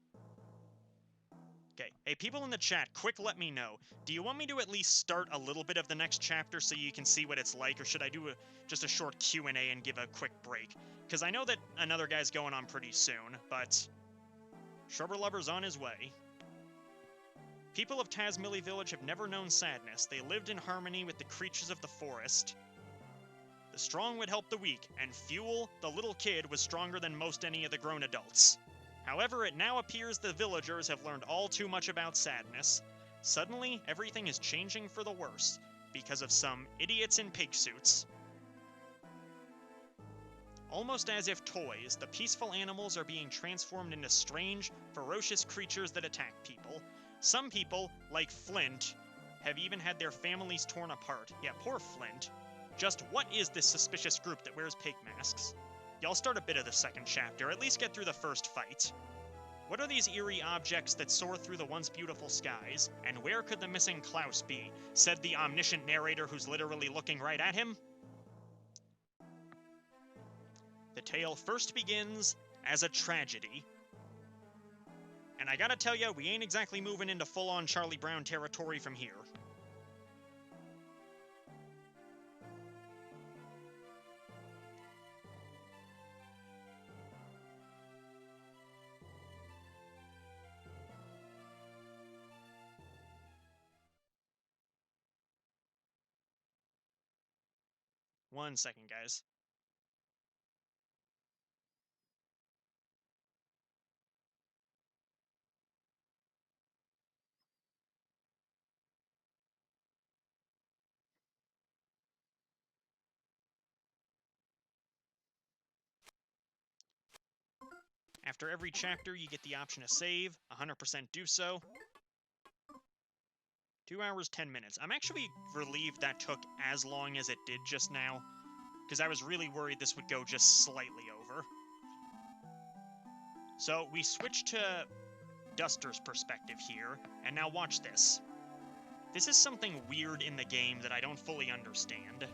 Okay, hey, people in the chat, quick let me know. Do you want me to at least start a little bit of the next chapter so you can see what it's like, or should I do just a short Q&A and give a quick break? Because I know that another guy's going on pretty soon, but Shrubber Lover's on his way. People of Tazmily Village have never known sadness. They lived in harmony with the creatures of the forest. The strong would help the weak, and Fuel, the little kid, was stronger than most any of the grown adults. However, it now appears the villagers have learned all too much about sadness. Suddenly, everything is changing for the worse, because of some idiots in pig suits. Almost as if toys, the peaceful animals are being transformed into strange, ferocious creatures that attack people. Some people, like Flint, have even had their families torn apart. Yeah, poor Flint. Just what is this suspicious group that wears pig masks? Y'all start a bit of the second chapter, at least get through the first fight. What are these eerie objects that soar through the once beautiful skies? And where could the missing Klaus be? Said the omniscient narrator who's literally looking right at him. The tale first begins as a tragedy. And I gotta tell ya, we ain't exactly moving into full-on Charlie Brown territory from here. One second, guys. After every chapter, you get the option to save. 100% do so. 2 hours, 10 minutes. I'm actually relieved that took as long as it did just now, because I was really worried this would go just slightly over. So, we switch to Duster's perspective here, and now watch this. This is something weird in the game that I don't fully understand.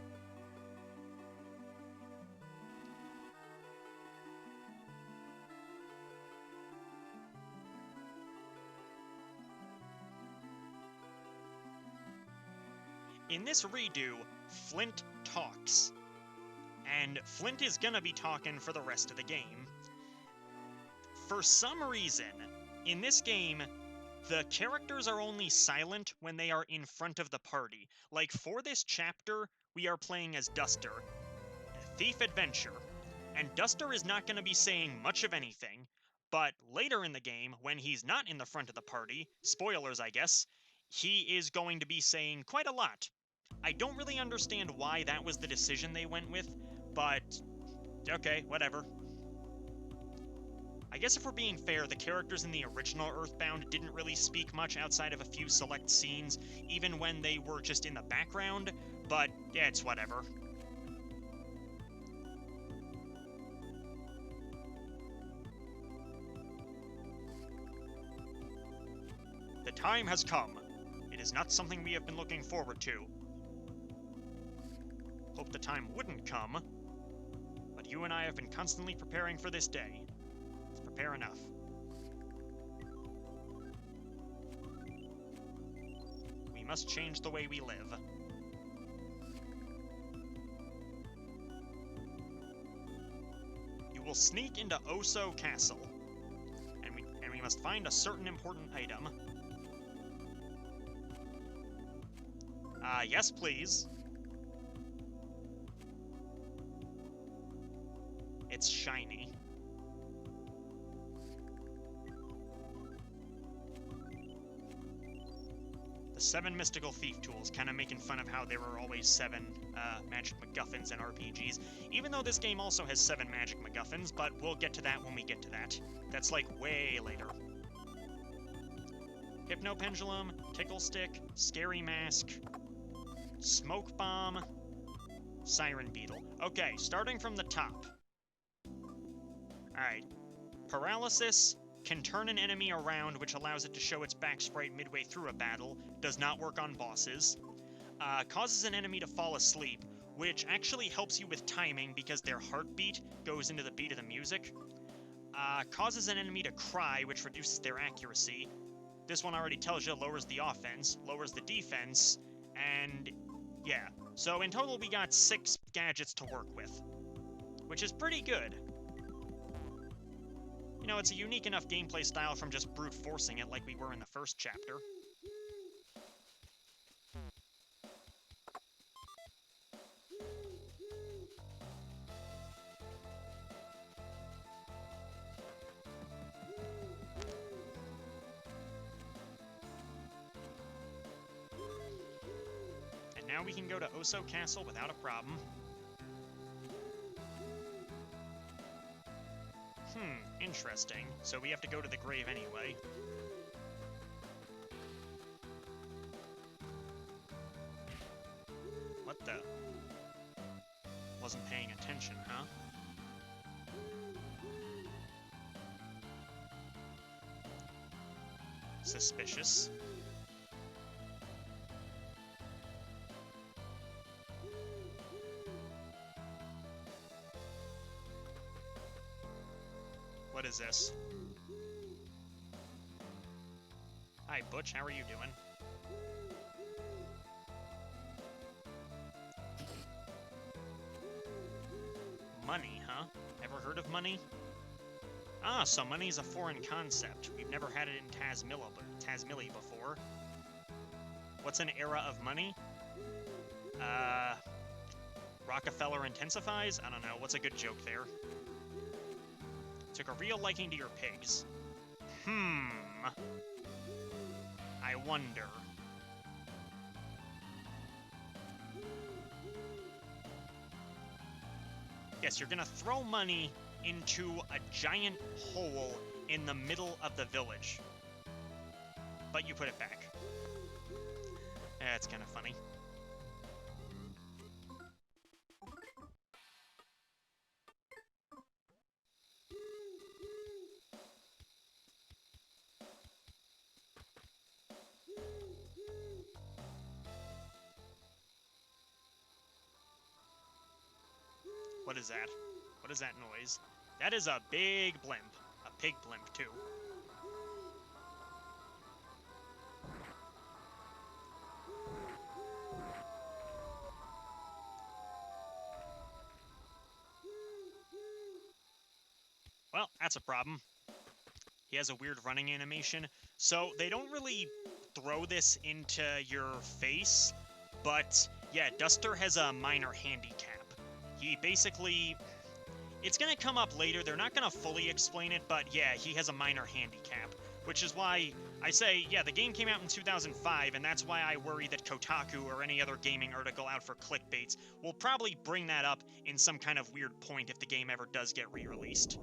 In this redo, Flint talks. And Flint is gonna be talking for the rest of the game. For some reason, in this game, the characters are only silent when they are in front of the party. Like, for this chapter, we are playing as Duster, Thief Adventure, and Duster is not gonna be saying much of anything, but later in the game, when he's not in the front of the party, spoilers I guess, he is going to be saying quite a lot. I don't really understand why that was the decision they went with, but okay, whatever. I guess if we're being fair, the characters in the original Earthbound didn't really speak much outside of a few select scenes, even when they were just in the background, but yeah, it's whatever. The time has come. It is not something we have been looking forward to. Hope the time wouldn't come, but you and I have been constantly preparing for this day. Let's prepare enough. We must change the way we live. You will sneak into Oso Castle, and we must find a certain important item. Yes, please. It's shiny. The 7 mystical thief tools, kind of making fun of how there were always 7 magic MacGuffins in RPGs, even though this game also has 7 magic MacGuffins, but we'll get to that when we get to that. That's like way later. Hypno Pendulum, Tickle Stick, Scary Mask, Smoke Bomb, Siren Beetle. Okay, starting from the top. Alright. Paralysis can turn an enemy around, which allows it to show its back sprite midway through a battle. Does not work on bosses. Causes an enemy to fall asleep, which actually helps you with timing because their heartbeat goes into the beat of the music. Causes an enemy to cry, which reduces their accuracy. This one already tells you lowers the offense, lowers the defense, and yeah. So in total we got 6 gadgets to work with, which is pretty good. You know, it's a unique enough gameplay style from just brute forcing it like we were in the first chapter. now we can go to Oso Castle without a problem. Interesting. So we have to go to the grave anyway. What the? Wasn't paying attention, huh? Suspicious. What is this? Hi, Butch, how are you doing? Money, huh? Ever heard of money? Ah, so money's a foreign concept. We've never had it in Tazmily before. What's an era of money? Rockefeller intensifies? I don't know. What's a good joke there? Took a real liking to your pigs. I wonder. Yes, you're gonna throw money into a giant hole in the middle of the village. But you put it back. That's kind of funny. What is that? What is that noise? That is a big blimp. A pig blimp, too. Well, that's a problem. He has a weird running animation. So they don't really throw this into your face, but yeah, Duster has a minor handicap. He basically... It's gonna come up later, they're not gonna fully explain it, but yeah, he has a minor handicap. Which is why I say, yeah, the game came out in 2005, and that's why I worry that Kotaku or any other gaming article out for clickbaits will probably bring that up in some kind of weird point if the game ever does get re-released.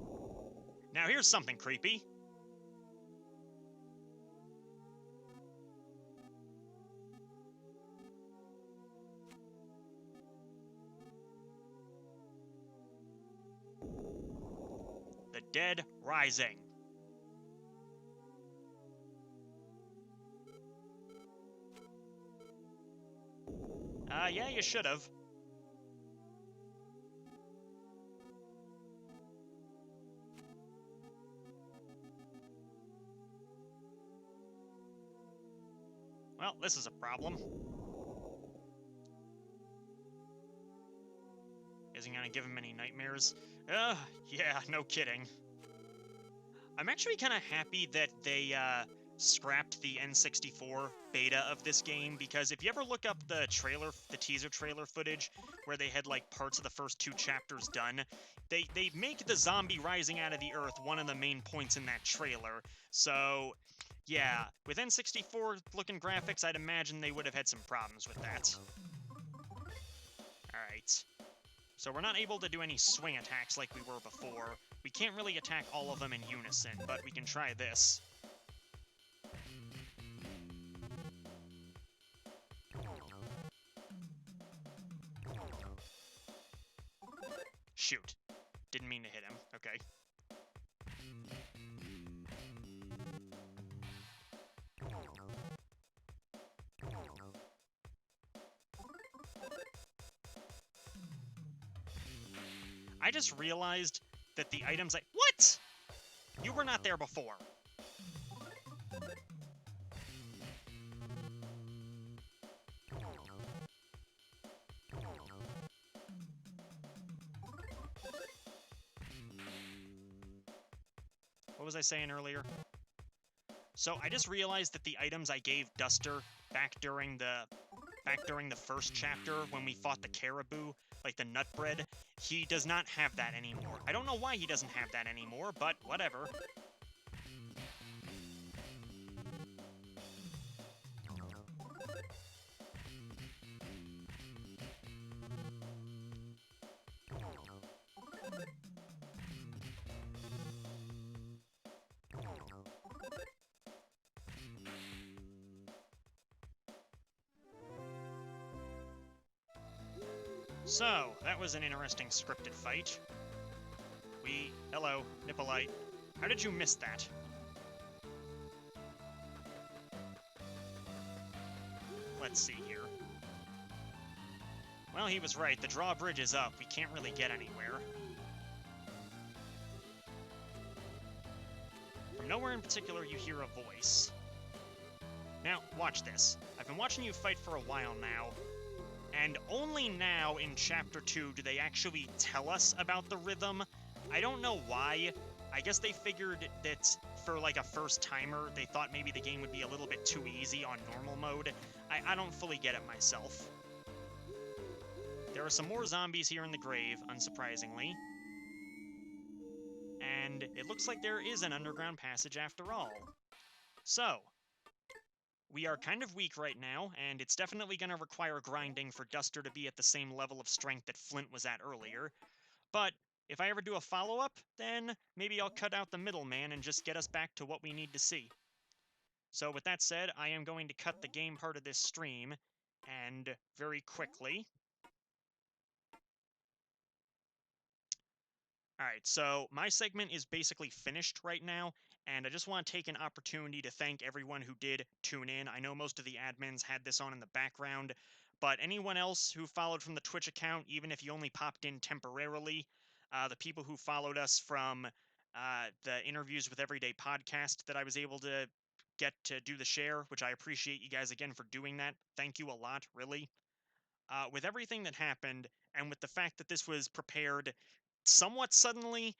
Now here's something creepy. The Dead Rising. Yeah, you should have. Well, this is a problem. Isn't gonna give him any nightmares? Yeah, no kidding. I'm actually kind of happy that they, scrapped the N64 beta of this game, because if you ever look up the teaser trailer footage, where they had, like, parts of the first 2 chapters done, they make the zombie rising out of the earth one of the main points in that trailer. So, yeah, with N64-looking graphics, I'd imagine they would have had some problems with that. Alright. So we're not able to do any swing attacks like we were before. We can't really attack all of them in unison, but we can try this. Shoot. Didn't mean to hit him. Okay. I just realized that the items I... What?! You were not there before. What was I saying earlier? So I just realized that the items I gave Duster back during the first chapter when we fought the caribou, like the nut bread, he does not have that anymore. I don't know why he doesn't have that anymore, but whatever. So, that was an interesting scripted fight. Hello, Nippolite. How did you miss that? Let's see here. Well, he was right. The drawbridge is up. We can't really get anywhere. From nowhere in particular, you hear a voice. Now, watch this. I've been watching you fight for a while now, and only now in Chapter 2 do they actually tell us about the rhythm. I don't know why. I guess they figured that for, like, a first-timer, they thought maybe the game would be a little bit too easy on normal mode. I don't fully get it myself. There are some more zombies here in the grave, unsurprisingly. And it looks like there is an underground passage after all. So, we are kind of weak right now, and it's definitely going to require grinding for Duster to be at the same level of strength that Flint was at earlier. But if I ever do a follow-up, then maybe I'll cut out the middleman and just get us back to what we need to see. So with that said, I am going to cut the game part of this stream, and very quickly... Alright, so my segment is basically finished right now, and I just want to take an opportunity to thank everyone who did tune in. I know most of the admins had this on in the background, but anyone else who followed from the Twitch account, even if you only popped in temporarily, the people who followed us from the interviews with Everyday Podcast that I was able to get to do the share, which I appreciate you guys again for doing that. Thank you a lot, really. With everything that happened, and with the fact that this was prepared somewhat suddenly,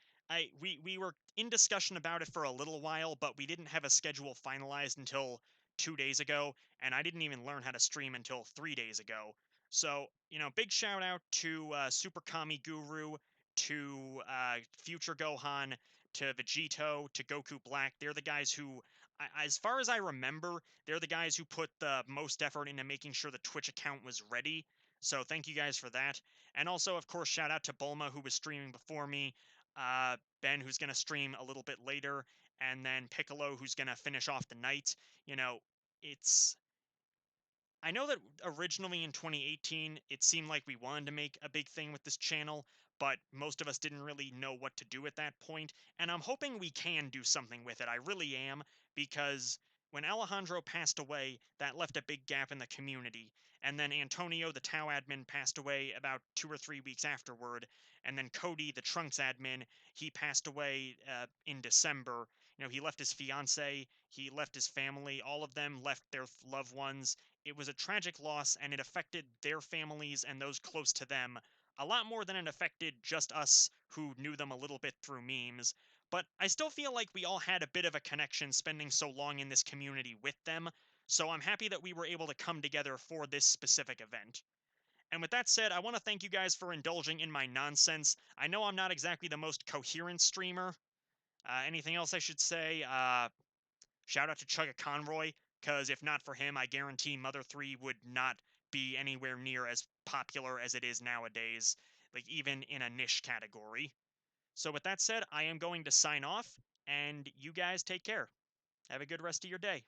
we were in discussion about it for a little while, but we didn't have a schedule finalized until 2 days ago, and I didn't even learn how to stream until 3 days ago. So, big shout out to Super Kami Guru, to Future Gohan, to Vegito, to Goku Black. They're the guys who, as far as I remember, they're the guys who put the most effort into making sure the Twitch account was ready. So thank you guys for that. And also, of course, shout out to Bulma, who was streaming before me, Ben, who's going to stream a little bit later, and then Piccolo, who's going to finish off the night. It's... I know that originally in 2018, it seemed like we wanted to make a big thing with this channel, but most of us didn't really know what to do at that point, and I'm hoping we can do something with it. I really am, because when Alejandro passed away, that left a big gap in the community, and then Antonio, the Tau admin, passed away about 2 or 3 weeks afterward, and then Cody, the Trunks admin, he passed away in December. He left his fiancée, he left his family, all of them left their loved ones. It was a tragic loss, and it affected their families and those close to them a lot more than it affected just us who knew them a little bit through memes. But I still feel like we all had a bit of a connection spending so long in this community with them, so I'm happy that we were able to come together for this specific event. And with that said, I want to thank you guys for indulging in my nonsense. I know I'm not exactly the most coherent streamer. Anything else I should say? Shout out to Chugga Conroy, because if not for him, I guarantee Mother 3 would not be anywhere near as popular as it is nowadays, like even in a niche category. So with that said, I am going to sign off, and you guys take care. Have a good rest of your day.